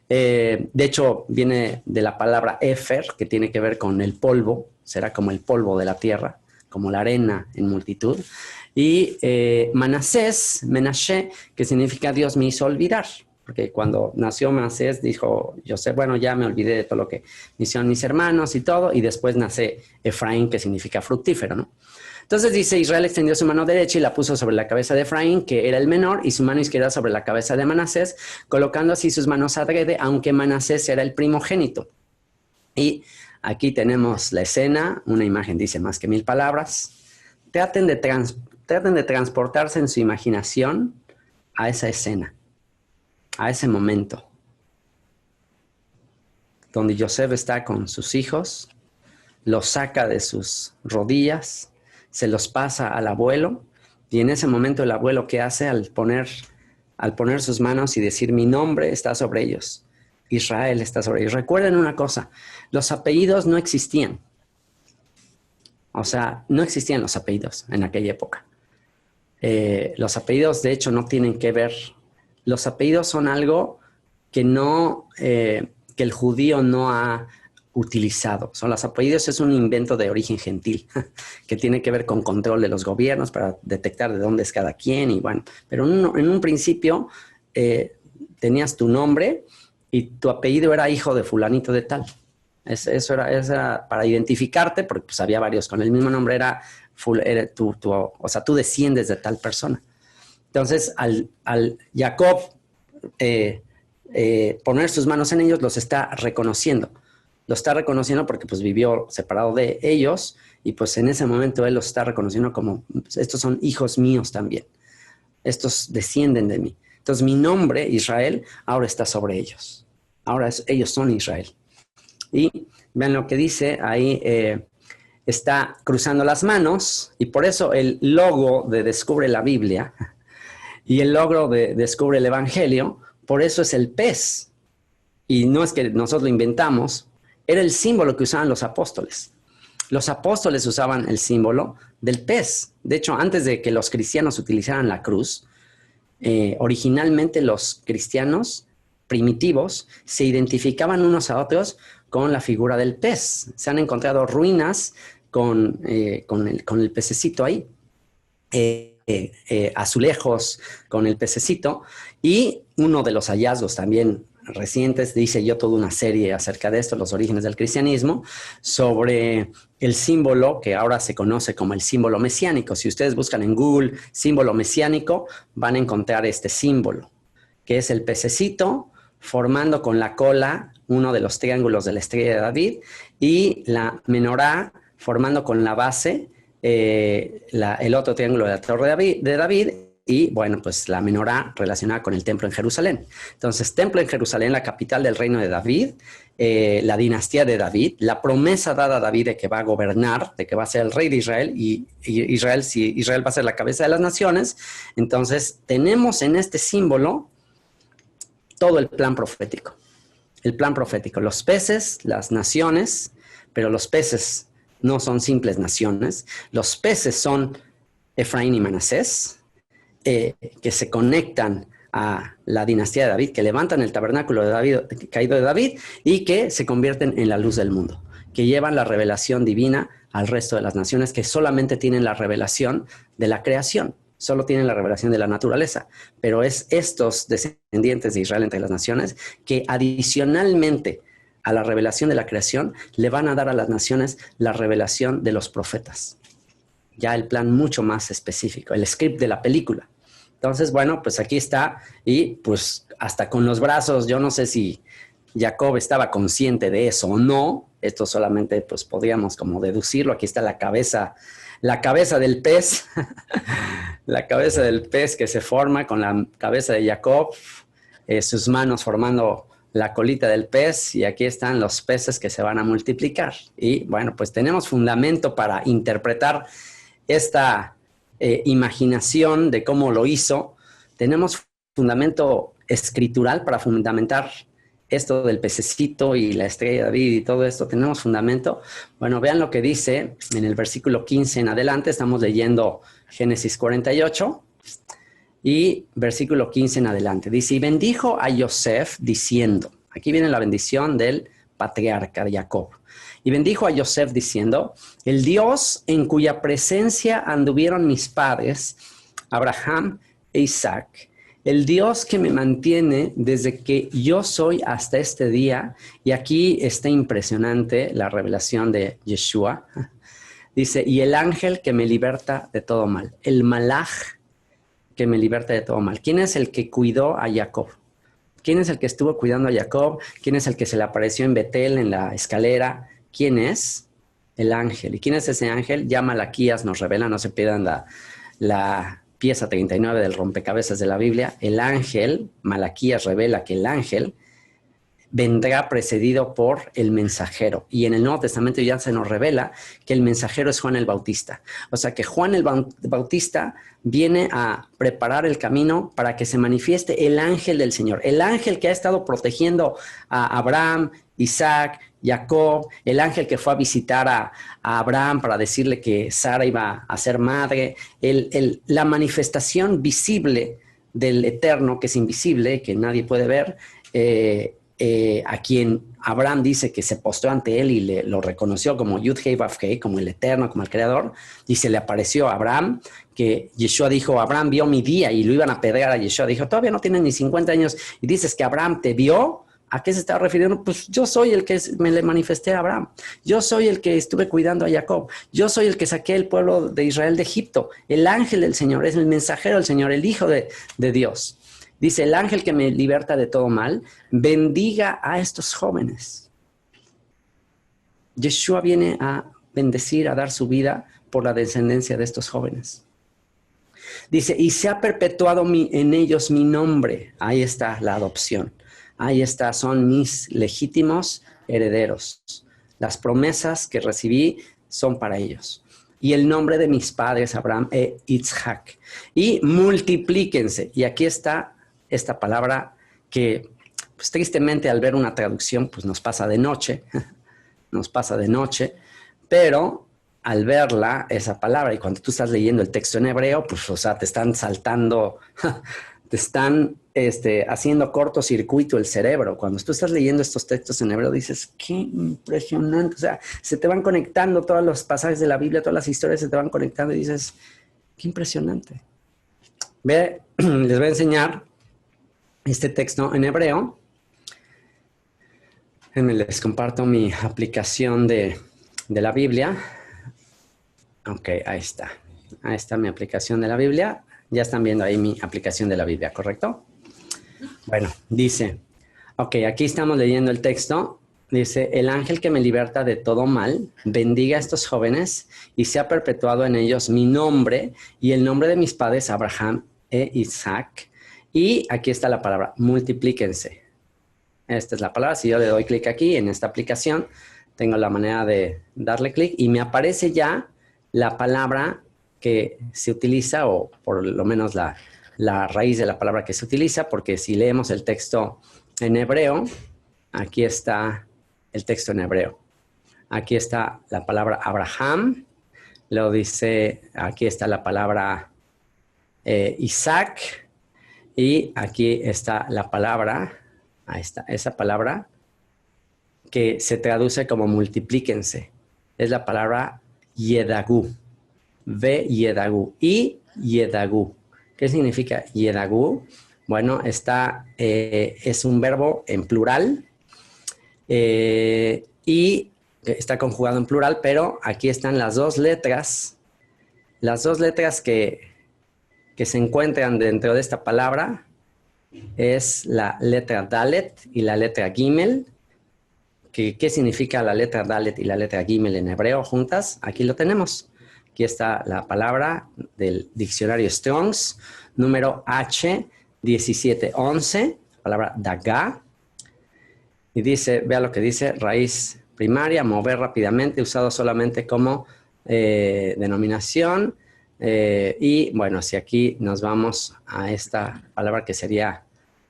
De hecho, viene de la palabra efer, que tiene que ver con el polvo, será como el polvo de la tierra, como la arena en multitud. Y Manasés, Menashe, que significa Dios me hizo olvidar. Porque cuando nació Manasés dijo, Yosef, bueno, ya me olvidé de todo lo que me hicieron mis hermanos y todo. Y después nace Efraín, que significa fructífero, ¿no? Entonces dice, Israel extendió su mano derecha y la puso sobre la cabeza de Efraín, que era el menor, y su mano izquierda sobre la cabeza de Manasés, colocando así sus manos adrede, aunque Manasés era el primogénito. Y aquí tenemos la escena, una imagen dice más que 1000 palabras. Traten de transportarse en su imaginación a esa escena, a ese momento, donde Yosef está con sus hijos, los saca de sus rodillas, se los pasa al abuelo, y en ese momento el abuelo, ¿qué hace? Al poner sus manos y decir, mi nombre está sobre ellos. Israel está sobre ellos. Recuerden una cosa, los apellidos no existían. O sea, no existían los apellidos en aquella época. Los apellidos, de hecho, no tienen que ver. Los apellidos son algo que que el judío no ha utilizado. Son los apellidos, es un invento de origen gentil que tiene que ver con control de los gobiernos para detectar de dónde es cada quien y bueno. Pero en un principio tenías tu nombre y tu apellido era hijo de fulanito de tal. Eso era para identificarte, porque pues había varios con el mismo nombre, o sea, tú desciendes de tal persona. Entonces, al Jacob poner sus manos en ellos, los está reconociendo. Lo está reconociendo porque pues vivió separado de ellos y pues en ese momento él los está reconociendo como, estos son hijos míos también. Estos descienden de mí. Entonces mi nombre, Israel, ahora está sobre ellos. Ahora ellos son Israel. Y vean lo que dice ahí, está cruzando las manos y por eso el logo de Descubre la Biblia y el logo de Descubre el Evangelio, por eso es el pez. Y no es que nosotros lo inventamos, era el símbolo que usaban los apóstoles. Los apóstoles usaban el símbolo del pez. De hecho, antes de que los cristianos utilizaran la cruz, originalmente los cristianos primitivos se identificaban unos a otros con la figura del pez. Se han encontrado ruinas con el pececito ahí, azulejos con el pececito, y uno de los hallazgos también recientes, dice yo toda una serie acerca de esto, los orígenes del cristianismo, sobre el símbolo que ahora se conoce como el símbolo mesiánico. Si ustedes buscan en Google símbolo mesiánico, van a encontrar este símbolo, que es el pececito formando con la cola uno de los triángulos de la estrella de David, y la menorá formando con la base el otro triángulo de la torre de David, y bueno, pues la menorá relacionada con el templo en Jerusalén. Entonces, templo en Jerusalén, la capital del reino de David, la dinastía de David, la promesa dada a David de que va a gobernar, de que va a ser el rey de Israel, y Israel, si Israel va a ser la cabeza de las naciones. Entonces, tenemos en este símbolo todo el plan profético. El plan profético, los peces, las naciones, pero los peces no son simples naciones. Los peces son Efraín y Manasés, que se conectan a la dinastía de David, que levantan el tabernáculo de David, caído de David, y que se convierten en la luz del mundo, que llevan la revelación divina al resto de las naciones, que solamente tienen la revelación de la creación, solo tienen la revelación de la naturaleza. Pero es estos descendientes de Israel entre las naciones que adicionalmente a la revelación de la creación le van a dar a las naciones la revelación de los profetas. Ya el plan mucho más específico, el script de la película. Entonces, bueno, pues aquí está, y pues hasta con los brazos, yo no sé si Jacob estaba consciente de eso o no, esto solamente pues podríamos como deducirlo. Aquí está la cabeza del pez, la cabeza del pez que se forma con la cabeza de Jacob, sus manos formando la colita del pez, y aquí están los peces que se van a multiplicar. Y bueno, pues tenemos fundamento para interpretar esta imaginación de cómo lo hizo. Tenemos fundamento escritural para fundamentar esto del pececito y la estrella de David y todo esto. Tenemos fundamento. Bueno, vean lo que dice en el versículo 15 en adelante. Estamos leyendo Génesis 48 y versículo 15 en adelante. Dice, y bendijo a Yosef diciendo, aquí viene la bendición del patriarca de Jacob. Y bendijo a Yosef diciendo, el Dios en cuya presencia anduvieron mis padres, Abraham e Isaac, el Dios que me mantiene desde que yo soy hasta este día. Y aquí está impresionante la revelación de Yeshua. Dice, y el ángel que me liberta de todo mal, el malaj que me liberta de todo mal. ¿Quién es el que cuidó a Jacob? ¿Quién es el que estuvo cuidando a Jacob? ¿Quién es el que se le apareció en Betel, en la escalera? ¿Quién es? El ángel. ¿Y quién es ese ángel? Ya Malaquías nos revela, no se pierdan la pieza 39 del rompecabezas de la Biblia. El ángel, Malaquías revela que el ángel vendrá precedido por el mensajero. Y en el Nuevo Testamento ya se nos revela que el mensajero es Juan el Bautista. O sea que Juan el Bautista viene a preparar el camino para que se manifieste el ángel del Señor. El ángel que ha estado protegiendo a Abraham, Isaac, Jacob, el ángel que fue a visitar a Abraham para decirle que Sara iba a ser madre, la manifestación visible del Eterno, que es invisible, que nadie puede ver, a quien Abraham dice que se postró ante él y lo reconoció como Yud-Hei Vav-Hei, como el Eterno, como el Creador, y se le apareció a Abraham, que Yeshua dijo, Abraham vio mi día, y lo iban a apedrear a Yeshua. Dijo, todavía no tienes ni 50 años, y dices que Abraham te vio. ¿A qué se estaba refiriendo? Pues yo soy el que me le manifesté a Abraham. Yo soy el que estuve cuidando a Jacob. Yo soy el que saqué el pueblo de Israel de Egipto. El ángel del Señor es el mensajero del Señor, el Hijo de Dios. Dice, el ángel que me liberta de todo mal, bendiga a estos jóvenes. Yeshua viene a bendecir, a dar su vida por la descendencia de estos jóvenes. Dice, y se ha perpetuado en ellos mi nombre. Ahí está la adopción. Ahí está, son mis legítimos herederos. Las promesas que recibí son para ellos. Y el nombre de mis padres, Abraham e Isaac. Y multiplíquense. Y aquí está esta palabra que, pues tristemente al ver una traducción, pues nos pasa de noche. Nos pasa de noche. pero al verla, esa palabra, y cuando tú estás leyendo el texto en hebreo, pues, o sea, te están saltando, te están haciendo cortocircuito el cerebro. Cuando tú estás leyendo estos textos en hebreo, dices, qué impresionante. O sea, se te van conectando todos los pasajes de la Biblia, todas las historias se te van conectando y dices, qué impresionante. Ve, les voy a enseñar este texto en hebreo. Les comparto mi aplicación de la Biblia. Ok, ahí está. Ahí está mi aplicación de la Biblia. Ya están viendo ahí mi aplicación de la Biblia, ¿correcto? Bueno, dice, ok, aquí estamos leyendo el texto. Dice, el ángel que me liberta de todo mal, bendiga a estos jóvenes y sea perpetuado en ellos mi nombre y el nombre de mis padres, Abraham e Isaac. Y aquí está la palabra, multiplíquense. Esta es la palabra. Si yo le doy clic aquí en esta aplicación, tengo la manera de darle clic y me aparece ya la palabra que se utiliza, o por lo menos la raíz de la palabra que se utiliza, porque si leemos el texto en hebreo, aquí está el texto en hebreo. Aquí está la palabra Abraham, lo dice, aquí está la palabra Isaac, y aquí está la palabra, ahí está, esa palabra que se traduce como multiplíquense. Es la palabra Yedagú. Ve Yedagú. Y Yedagú. ¿Qué significa Yedagú? Bueno, es un verbo en plural y está conjugado en plural, pero aquí están las dos letras que se encuentran dentro de esta palabra. Es la letra Dalet y la letra Gimel. ¿Qué significa la letra Dalet y la letra Gimel en hebreo juntas? Aquí lo tenemos. Aquí está la palabra del diccionario Strong's, número H1711, palabra Dagá. Y dice, vea lo que dice, raíz primaria, mover rápidamente, usado solamente como denominación. Y bueno, si aquí nos vamos a esta palabra que sería,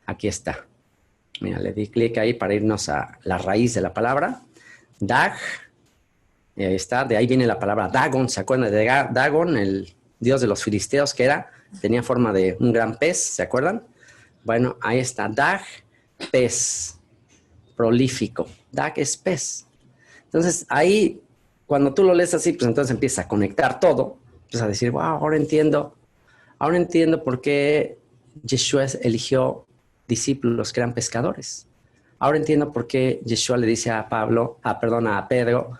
aquí está. Mira, le di clic ahí para irnos a la raíz de la palabra. Dag. Y ahí está. De ahí viene la palabra Dagon. ¿Se acuerdan de Dagon, el dios de los filisteos que tenía forma de un gran pez? ¿Se acuerdan? Bueno, ahí está. Dag, pez. Prolífico. Dag es pez. Entonces, ahí, cuando tú lo lees así, pues entonces empieza a conectar todo. Empieza a decir, wow, ahora entiendo por qué Yeshua eligió discípulos que eran pescadores. Ahora entiendo por qué Yeshua le dice a Pedro,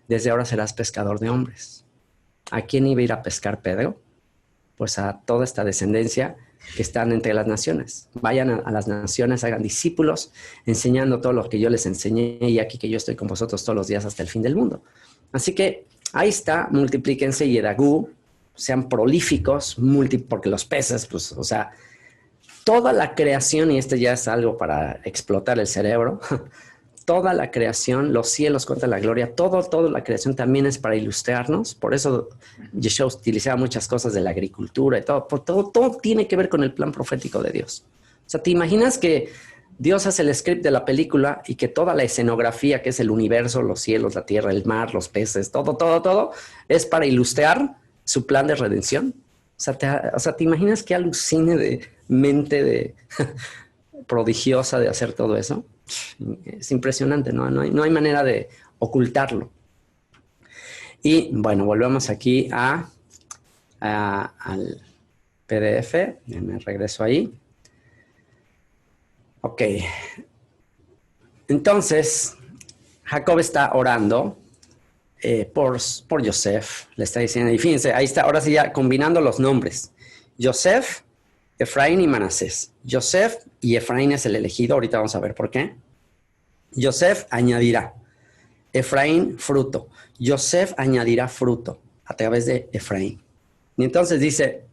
desde ahora serás pescador de hombres. ¿A quién iba a ir a pescar Pedro? Pues a toda esta descendencia que están entre las naciones. Vayan a las naciones, hagan discípulos, enseñando todo lo que yo les enseñé, y aquí que yo estoy con vosotros todos los días hasta el fin del mundo. Así que ahí está, multiplíquense, Yedagú, sean prolíficos, porque los peces, pues, o sea, toda la creación, y esto ya es algo para explotar el cerebro, toda la creación, los cielos cuentan la gloria, toda la creación también es para ilustrarnos. Por eso Yeshua utilizaba muchas cosas de la agricultura y todo tiene que ver con el plan profético de Dios. O sea, ¿te imaginas que Dios hace el script de la película y que toda la escenografía, que es el universo, los cielos, la tierra, el mar, los peces, todo, es para ilustrar su plan de redención? O sea, ¿te imaginas qué alucine de mente prodigiosa de hacer todo eso? Es impresionante, ¿no? No hay manera de ocultarlo. Y bueno, volvemos aquí al PDF. Me regreso ahí. Ok. Entonces, Jacob está orando por Yosef. Le está diciendo, y fíjense, ahí está, ahora sí ya combinando los nombres. Yosef, Efraín y Manasés. Yosef y Efraín es el elegido. Ahorita vamos a ver por qué. Yosef añadirá. Efraín, fruto. Yosef añadirá fruto a través de Efraín. Y entonces dice,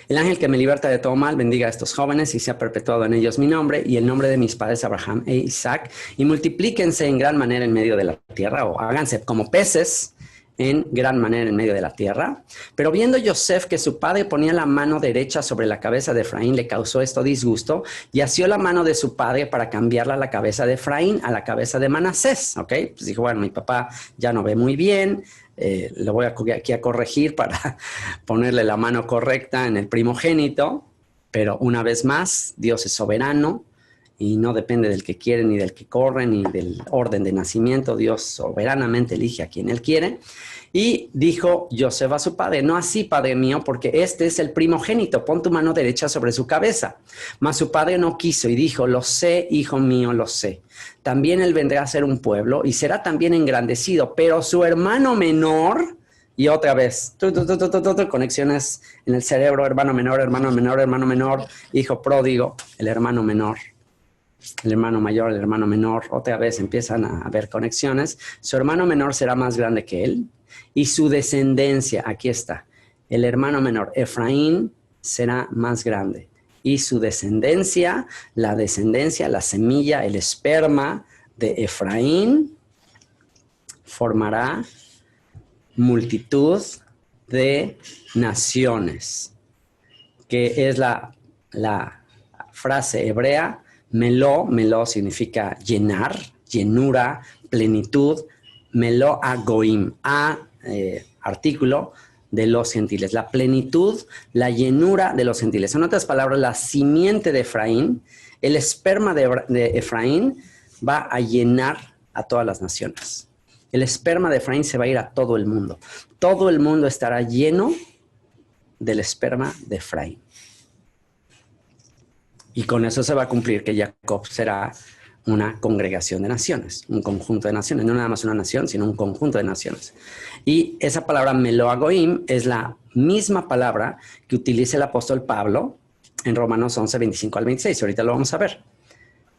el ángel que me liberta de todo mal, bendiga a estos jóvenes y sea perpetuado en ellos mi nombre y el nombre de mis padres Abraham e Isaac, y multiplíquense en gran manera en medio de la tierra, o háganse como peces en gran manera en medio de la tierra. Pero viendo Yosef que su padre ponía la mano derecha sobre la cabeza de Efraín, le causó esto disgusto y asió la mano de su padre para cambiarla a la cabeza de Efraín, a la cabeza de Manasés. ¿Ok? Pues dijo, bueno, mi papá ya no ve muy bien, lo voy aquí a corregir para ponerle la mano correcta en el primogénito. Pero una vez más, Dios es soberano y no depende del que quiere, ni del que corre, ni del orden de nacimiento. Dios soberanamente elige a quien Él quiere. Y dijo Yosef a su padre, no así, padre mío, porque este es el primogénito, pon tu mano derecha sobre su cabeza. Mas su padre no quiso y dijo, lo sé, hijo mío, lo sé. También él vendrá a ser un pueblo y será también engrandecido, pero su hermano menor... Y otra vez, conexiones en el cerebro, hermano menor, hermano menor, hermano menor, hijo pródigo, el hermano menor, el hermano mayor, el hermano menor. Otra vez empiezan a haber conexiones. Su hermano menor será más grande que él y su descendencia, aquí está, el hermano menor, Efraín, será más grande. Y su descendencia, la semilla, el esperma de Efraín formará multitud de naciones, que es la frase hebrea, meló significa llenar, llenura, plenitud, meló a goim, artículo de los gentiles, la plenitud, la llenura de los gentiles. En otras palabras, la simiente de Efraín, el esperma de Efraín va a llenar a todas las naciones. El esperma de Efraín se va a ir a todo el mundo. Todo el mundo estará lleno del esperma de Efraín. Y con eso se va a cumplir que Jacob será una congregación de naciones, un conjunto de naciones. No nada más una nación, sino un conjunto de naciones. Y esa palabra meloagoim es la misma palabra que utiliza el apóstol Pablo en Romanos 11, 25 al 26. Ahorita lo vamos a ver.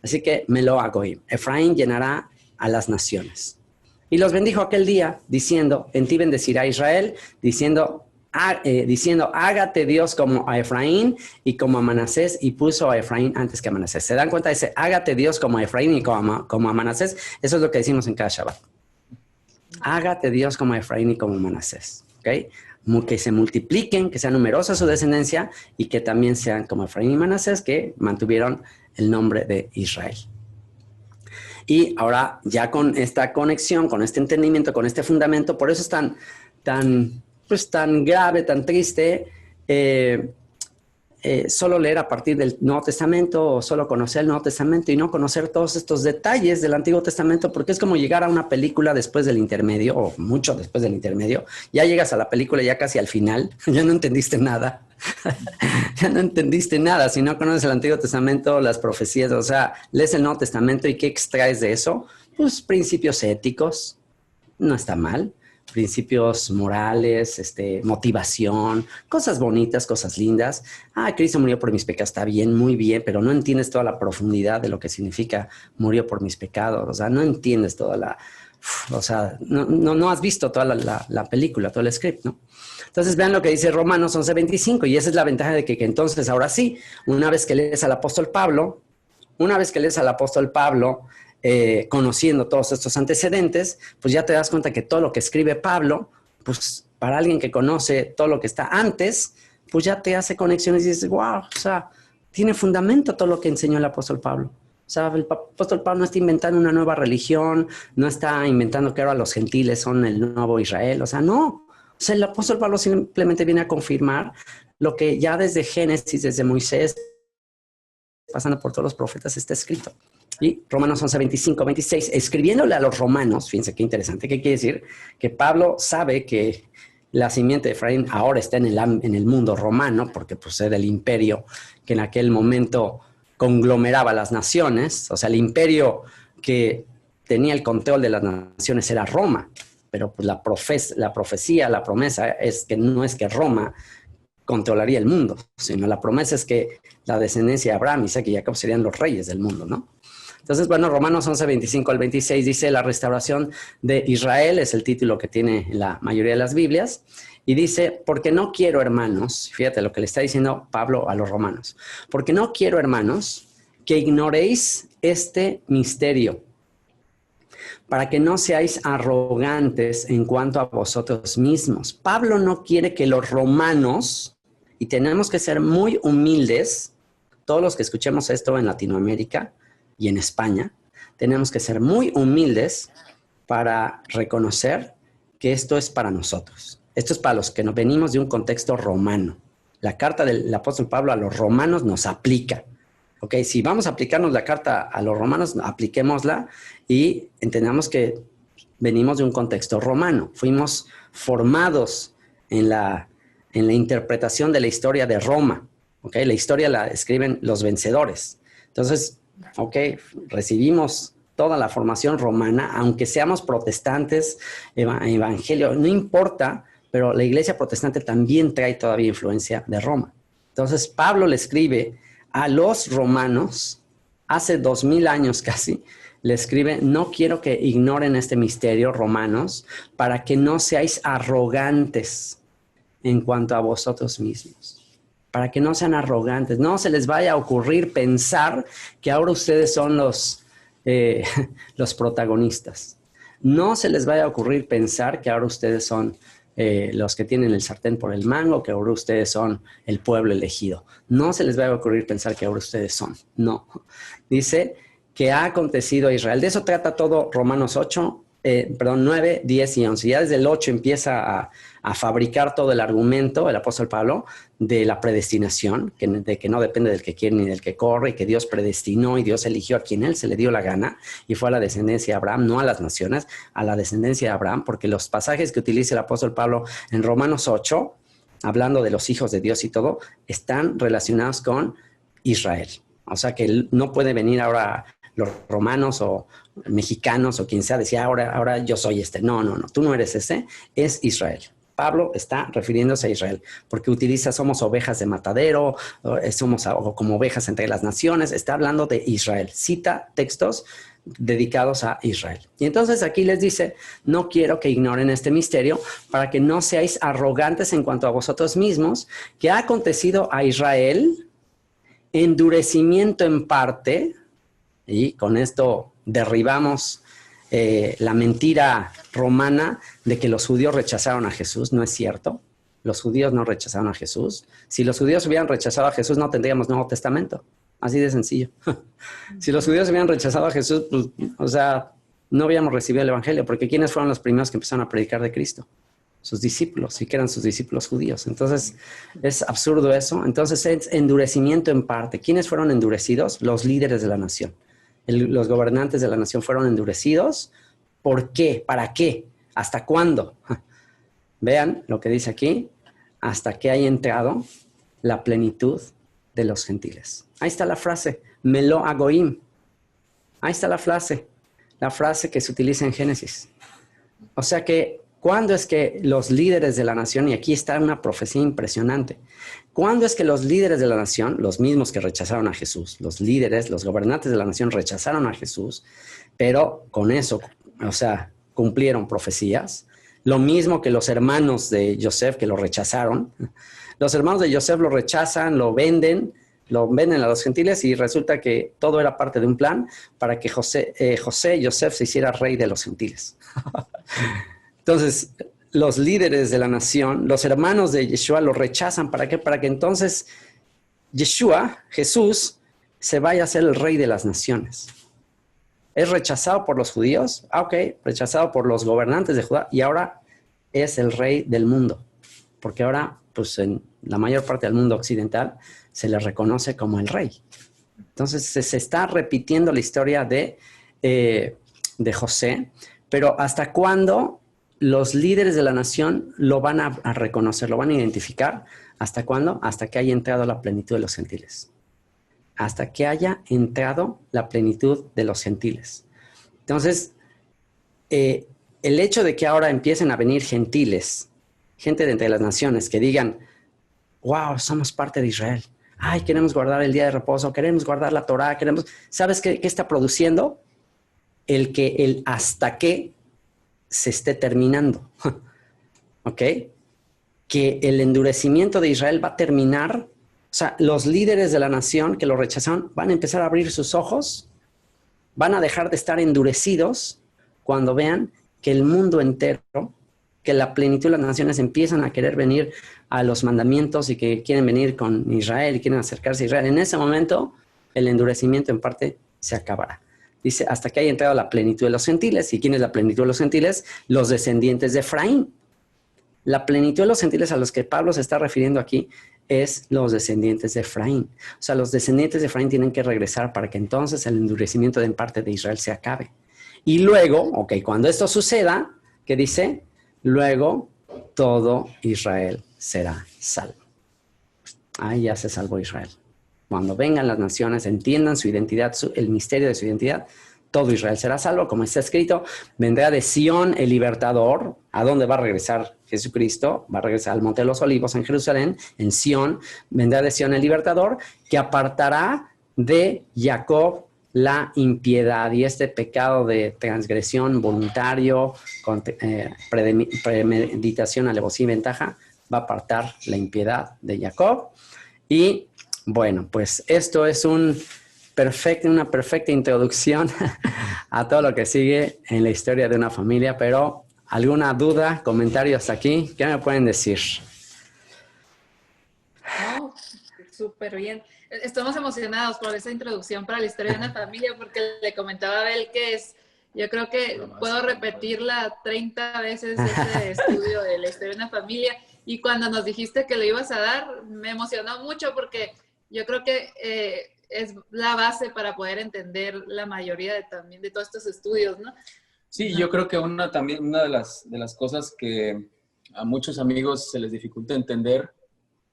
Así que meloagoim. Efraín llenará a las naciones. Y los bendijo aquel día, diciendo, en ti bendecirá Israel, diciendo, hágate Dios como a Efraín y como a Manasés, y puso a Efraín antes que a Manasés. ¿Se dan cuenta? Ese hágate Dios como a Efraín y como a Manasés, eso es lo que decimos en cada Shabbat. Hágate Dios como a Efraín y como a Manasés. ¿Okay? Que se multipliquen, que sea numerosa su descendencia y que también sean como Efraín y Manasés, que mantuvieron el nombre de Israel. Y ahora ya con esta conexión, con este entendimiento, con este fundamento, por eso es tan grave, tan triste, solo leer a partir del Nuevo Testamento o solo conocer el Nuevo Testamento y no conocer todos estos detalles del Antiguo Testamento, porque es como llegar a una película después del intermedio o mucho después del intermedio. Ya llegas a la película ya casi al final, ya no entendiste nada. Ya no entendiste nada si no conoces el Antiguo Testamento, las profecías, o sea, lees el Nuevo Testamento y ¿qué extraes de eso? Pues principios éticos, no está mal, principios morales, motivación, cosas bonitas, cosas lindas. Cristo murió por mis pecados, está bien, muy bien, pero no entiendes toda la profundidad de lo que significa murió por mis pecados, o sea, no entiendes toda no has visto toda la película, todo el script, ¿no? Entonces vean lo que dice Romanos 11:25 y esa es la ventaja de que entonces ahora sí, una vez que lees al apóstol Pablo, conociendo todos estos antecedentes, pues ya te das cuenta que todo lo que escribe Pablo, pues para alguien que conoce todo lo que está antes, pues ya te hace conexiones y dices, wow, o sea, tiene fundamento todo lo que enseñó el apóstol Pablo. O sea, el apóstol Pablo no está inventando una nueva religión, no está inventando que ahora los gentiles son el nuevo Israel, o sea, no. O sea, el apóstol Pablo simplemente viene a confirmar lo que ya desde Génesis, desde Moisés, pasando por todos los profetas, está escrito. Y Romanos 11:25-26, escribiéndole a los romanos, fíjense qué interesante, ¿qué quiere decir? Que Pablo sabe que la simiente de Efraín ahora está en el mundo romano, porque procede del imperio que en aquel momento conglomeraba las naciones, o sea, el imperio que tenía el control de las naciones era Roma, pero pues la profecía, la promesa es que no es que Roma controlaría el mundo, sino la promesa es que la descendencia de Abraham, Isaac y Jacob serían los reyes del mundo, ¿no? Entonces, bueno, Romanos 11:25-26 dice la restauración de Israel, es el título que tiene la mayoría de las Biblias, y dice, porque no quiero, hermanos, fíjate lo que le está diciendo Pablo a los romanos, porque no quiero, hermanos, que ignoréis este misterio, para que no seáis arrogantes en cuanto a vosotros mismos. Pablo no quiere que los romanos, y tenemos que ser muy humildes, todos los que escuchemos esto en Latinoamérica y en España, tenemos que ser muy humildes para reconocer que esto es para nosotros. Esto es para los que nos venimos de un contexto romano. La carta del apóstol Pablo a los romanos nos aplica. ¿Ok? Si vamos a aplicarnos la carta a los romanos, apliquémosla y entendamos que venimos de un contexto romano. Fuimos formados en la interpretación de la historia de Roma. ¿Ok? La historia la escriben los vencedores. Entonces, ¿ok? Recibimos toda la formación romana, aunque seamos protestantes, evangelio, no importa, pero la iglesia protestante también trae todavía influencia de Roma. Entonces, Pablo le escribe a los romanos, hace 2000 años casi, le escribe, no quiero que ignoren este misterio, romanos, para que no seáis arrogantes en cuanto a vosotros mismos. Para que no sean arrogantes, no se les vaya a ocurrir pensar que ahora ustedes son los protagonistas. No se les vaya a ocurrir pensar que ahora ustedes son los que tienen el sartén por el mango, que ahora ustedes son el pueblo elegido. No se les vaya a ocurrir pensar que ahora ustedes son. No. Dice que ha acontecido a Israel. De eso trata todo Romanos 9, 10 y 11. Ya desde el 8 empieza a fabricar todo el argumento, el apóstol Pablo, de la predestinación, de que no depende del que quiere ni del que corre, y que Dios predestinó y Dios eligió a quien él se le dio la gana, y fue a la descendencia de Abraham, no a las naciones, a la descendencia de Abraham, porque los pasajes que utiliza el apóstol Pablo en Romanos 8, hablando de los hijos de Dios y todo, están relacionados con Israel. O sea que no puede venir ahora los romanos o mexicanos o quien sea, decía ahora yo soy este. No, tú no eres ese, es Israel. Pablo está refiriéndose a Israel, porque utiliza somos ovejas de matadero, somos como ovejas entre las naciones, está hablando de Israel. Cita textos dedicados a Israel. Y entonces aquí les dice, no quiero que ignoren este misterio para que no seáis arrogantes en cuanto a vosotros mismos, que ha acontecido a Israel endurecimiento en parte, y con esto derribamos la mentira romana de que los judíos rechazaron a Jesús. No es cierto. Los judíos no rechazaron a Jesús. Si los judíos hubieran rechazado a Jesús, no tendríamos Nuevo Testamento. Así de sencillo. Si los judíos hubieran rechazado a Jesús, pues, o sea, no habíamos recibido el Evangelio, porque ¿quiénes fueron los primeros que empezaron a predicar de Cristo? Sus discípulos, y que eran sus discípulos judíos. Entonces, es absurdo eso. Entonces, es endurecimiento en parte. ¿Quiénes fueron endurecidos? Los líderes de la nación. Los gobernantes de la nación fueron endurecidos. ¿Por qué? ¿Para qué? ¿Hasta cuándo? Vean lo que dice aquí. Hasta que haya entrado la plenitud de los gentiles. Ahí está la frase. Melo agoim. Ahí está la frase que se utiliza en Génesis. O sea que, ¿cuándo es que los líderes de la nación, y aquí está una profecía impresionante, ¿cuándo es que los líderes de la nación, los mismos que rechazaron a Jesús, los líderes, los gobernantes de la nación rechazaron a Jesús, pero con eso, o sea, cumplieron profecías? Lo mismo que los hermanos de Yosef que lo rechazaron. Los hermanos de Yosef lo rechazan, lo venden a los gentiles, y resulta que todo era parte de un plan para que Yosef se hiciera rey de los gentiles. Entonces, los líderes de la nación, los hermanos de Yeshua, lo rechazan. ¿Para qué? Para que entonces Yeshua, Jesús, se vaya a ser el rey de las naciones. Es rechazado por los judíos, rechazado por los gobernantes de Judá, y ahora es el rey del mundo. Porque ahora, pues en la mayor parte del mundo occidental, se le reconoce como el rey. Entonces, se está repitiendo la historia de José, pero ¿hasta cuándo los líderes de la nación lo van a reconocer, lo van a identificar? ¿Hasta cuándo? Hasta que haya entrado la plenitud de los gentiles. Hasta que haya entrado la plenitud de los gentiles. Entonces, el hecho de que ahora empiecen a venir gentiles, gente de entre las naciones, que digan, wow, somos parte de Israel. Ay, queremos guardar el día de reposo, queremos guardar la Torá, ¿Sabes qué está produciendo? El hasta que se esté terminando. ¿Ok? Que el endurecimiento de Israel va a terminar. O sea, los líderes de la nación que lo rechazaron van a empezar a abrir sus ojos, van a dejar de estar endurecidos, cuando vean que el mundo entero, que la plenitud de las naciones empiezan a querer venir a los mandamientos y que quieren venir con Israel y quieren acercarse a Israel. En ese momento, el endurecimiento en parte se acabará. Dice, hasta que haya entrado la plenitud de los gentiles. ¿Y quién es la plenitud de los gentiles? Los descendientes de Efraín. La plenitud de los gentiles a los que Pablo se está refiriendo aquí es los descendientes de Efraín. O sea, los descendientes de Efraín tienen que regresar para que entonces el endurecimiento en parte de Israel se acabe. Y luego, cuando esto suceda, ¿qué dice? Luego todo Israel será salvo. Ahí ya se salvó Israel. Cuando vengan las naciones, entiendan su identidad, el misterio de su identidad, todo Israel será salvo. Como está escrito, vendrá de Sión el libertador. ¿A dónde va a regresar Jesucristo? Va a regresar al Monte de los Olivos en Jerusalén, en Sión. Vendrá de Sión el libertador, que apartará de Jacob la impiedad y este pecado de transgresión voluntario, con premeditación, alevosía y ventaja, va a apartar la impiedad de Jacob. Y bueno, pues esto es una perfecta introducción a todo lo que sigue en la historia de una familia, pero ¿alguna duda, comentario hasta aquí? ¿Qué me pueden decir? Oh, súper bien. Estamos emocionados por esa introducción para la historia de una familia, porque le comentaba a Abel que yo creo que puedo repetirla 30 veces ese estudio de la historia de una familia, y cuando nos dijiste que lo ibas a dar, me emocionó mucho porque yo creo que es la base para poder entender la mayoría también de todos estos estudios, ¿no? Sí, yo creo que una de las cosas que a muchos amigos se les dificulta entender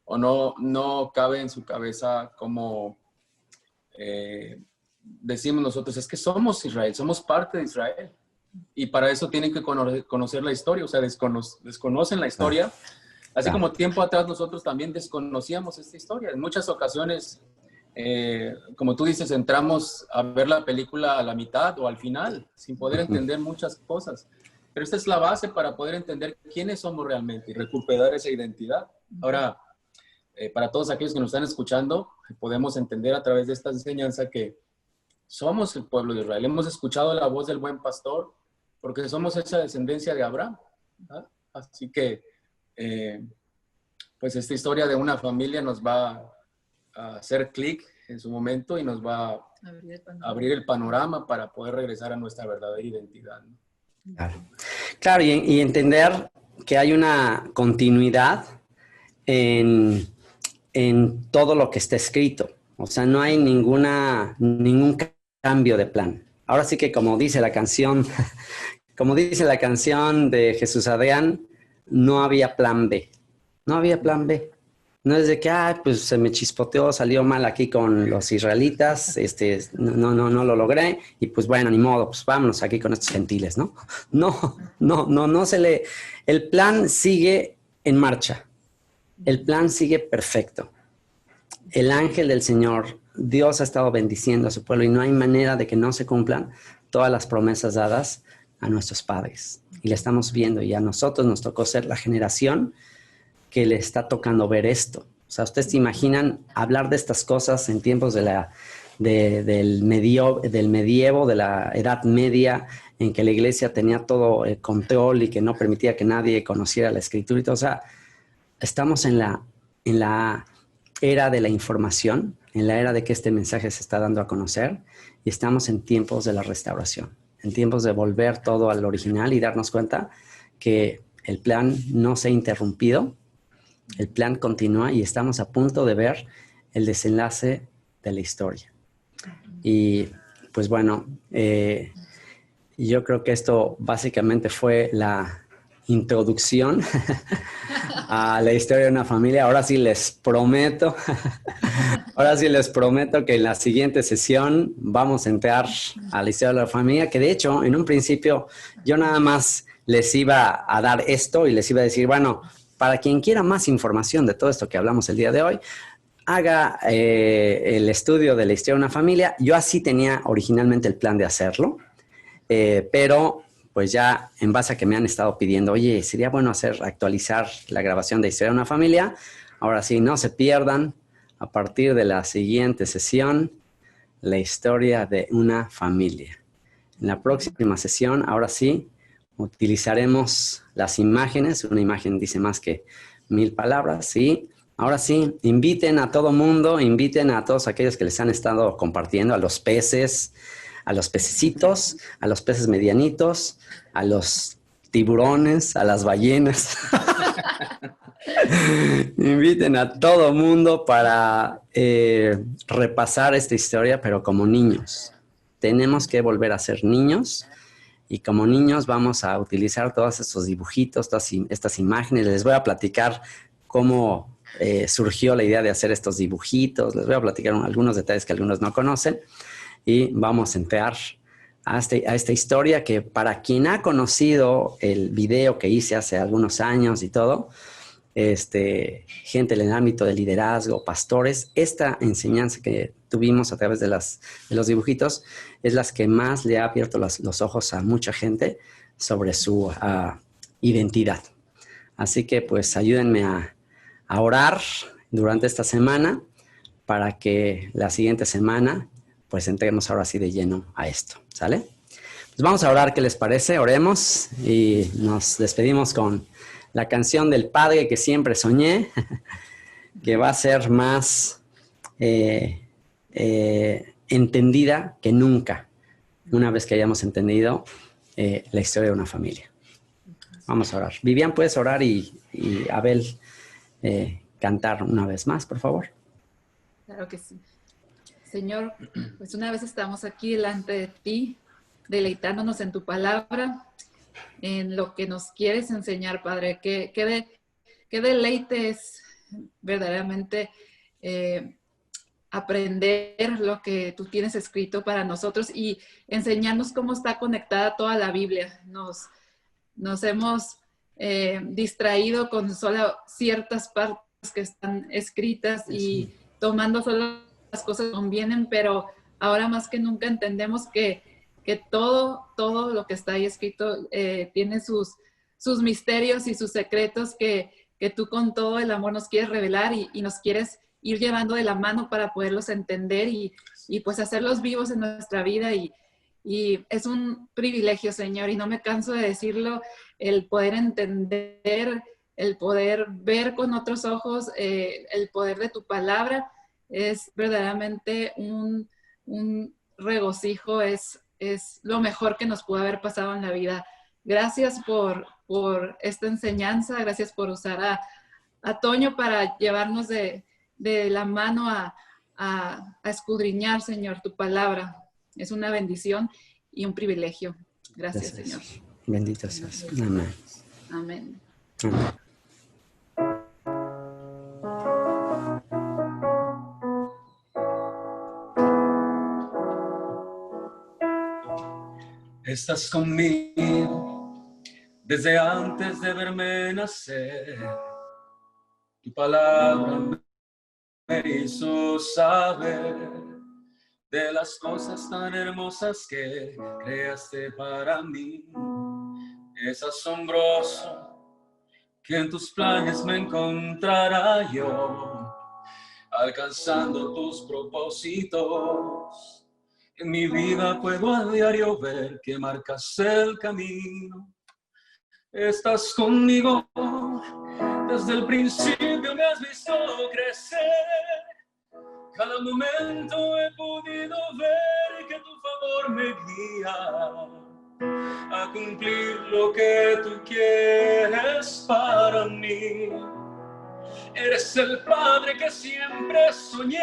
o no cabe en su cabeza como decimos nosotros, es que somos Israel, somos parte de Israel. Y para eso tienen que conocer la historia, o sea, desconocen la historia. Así como tiempo atrás nosotros también desconocíamos esta historia. En muchas ocasiones, como tú dices, entramos a ver la película a la mitad o al final, sin poder entender muchas cosas. Pero esta es la base para poder entender quiénes somos realmente y recuperar esa identidad. Ahora, para todos aquellos que nos están escuchando, podemos entender a través de esta enseñanza que somos el pueblo de Israel. Hemos escuchado la voz del buen pastor porque somos esa descendencia de Abraham, ¿verdad? Así que pues esta historia de una familia nos va a hacer clic en su momento y nos va a abrir el panorama para poder regresar a nuestra verdadera identidad, ¿no? Claro, y entender que hay una continuidad en todo lo que está escrito. O sea, no hay ningún cambio de plan. Ahora sí que como dice la canción de Jesús Adrián, no había plan B. No había plan B. No es de que, pues se me chispoteó, salió mal aquí con los israelitas, no lo logré, y pues bueno, ni modo, pues vámonos aquí con estos gentiles, ¿no? No el plan sigue en marcha. El plan sigue perfecto. El ángel del Señor, Dios ha estado bendiciendo a su pueblo y no hay manera de que no se cumplan todas las promesas dadas a nuestros padres. Y le estamos viendo y a nosotros nos tocó ser la generación que le está tocando ver esto. O sea, ustedes se imaginan hablar de estas cosas en tiempos del medievo, de la Edad Media, en que la iglesia tenía todo el control y que no permitía que nadie conociera la escritura y todo. O sea, estamos en la era de la información, en la era de que este mensaje se está dando a conocer, y estamos en tiempos de la restauración, en tiempos de volver todo al original y darnos cuenta que el plan no se ha interrumpido, el plan continúa y estamos a punto de ver el desenlace de la historia. Y pues bueno, yo creo que esto básicamente fue la introducción a la historia de una familia. Ahora sí les prometo que en la siguiente sesión vamos a entrar a la historia de la familia, que de hecho en un principio yo nada más les iba a dar esto y les iba a decir, bueno, para quien quiera más información de todo esto que hablamos el día de hoy, haga el estudio de la historia de una familia. Yo así tenía originalmente el plan de hacerlo, pero pues ya en base a que me han estado pidiendo, oye, sería bueno actualizar la grabación de Historia de una Familia. Ahora sí, no se pierdan, a partir de la siguiente sesión, la historia de una familia. En la próxima sesión, ahora sí, utilizaremos las imágenes. Una imagen dice más que 1000 palabras, ¿sí? Ahora sí, inviten a todo mundo, inviten a todos aquellos que les han estado compartiendo, a los peces, a los pececitos, a los peces medianitos, a los tiburones, a las ballenas. Inviten a todo mundo para repasar esta historia, pero como niños. Tenemos que volver a ser niños y como niños vamos a utilizar todos estos dibujitos, estas imágenes. Les voy a platicar cómo surgió la idea de hacer estos dibujitos. Les voy a platicar algunos detalles que algunos no conocen y vamos a entrar a esta historia que para quien ha conocido el video que hice hace algunos años y todo, gente en el ámbito de liderazgo, pastores, esta enseñanza que tuvimos a través de los dibujitos es las que más le ha abierto los ojos a mucha gente sobre su identidad. Así que pues ayúdenme a orar durante esta semana para que la siguiente semana pues entremos ahora sí de lleno a esto, ¿sale? Pues vamos a orar, ¿qué les parece? Oremos y nos despedimos con la canción del Padre que siempre soñé, que va a ser más entendida que nunca, una vez que hayamos entendido la historia de una familia. Vamos a orar. Vivian, ¿puedes orar y Abel cantar una vez más, por favor? Claro que sí. Señor, pues una vez estamos aquí delante de ti, deleitándonos en tu palabra, en lo que nos quieres enseñar, Padre. Qué deleite es verdaderamente aprender lo que tú tienes escrito para nosotros y enseñarnos cómo está conectada toda la Biblia. Nos hemos distraído con solo ciertas partes que están escritas y tomando solo las cosas que convienen, pero ahora más que nunca entendemos que todo lo que está ahí escrito tiene sus misterios y sus secretos que tú con todo el amor nos quieres revelar y nos quieres ir llevando de la mano para poderlos entender y pues hacerlos vivos en nuestra vida y es un privilegio, Señor, y no me canso de decirlo, el poder entender, el poder ver con otros ojos el poder de tu palabra es verdaderamente un regocijo, es lo mejor que nos pudo haber pasado en la vida. Gracias por esta enseñanza, gracias por usar a Toño para llevarnos de la mano a escudriñar, Señor, tu palabra. Es una bendición y un privilegio. Gracias, Señor. Bendito seas. Amén. Amén. Amén. Estás conmigo desde antes de verme nacer. Tu palabra me hizo saber de las cosas tan hermosas que creaste para mí. Es asombroso que en tus planes me encontrara yo, alcanzando tus propósitos. En mi vida puedo a diario ver que marcas el camino. Estás conmigo, desde el principio me has visto crecer. Cada momento he podido ver que tu favor me guía a cumplir lo que tú quieres para mí. Eres el Padre que siempre soñé,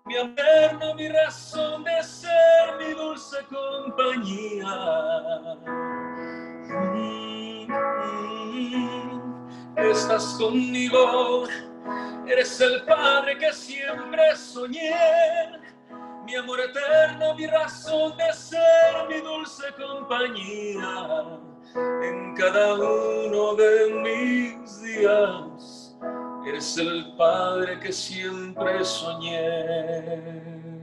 mi eterno, mi razón de ser, mi dulce compañía. Estás conmigo, eres el Padre que siempre soñé, mi amor eterno, mi razón de ser, mi dulce compañía. En cada uno de mis días, eres el Padre que siempre soñé.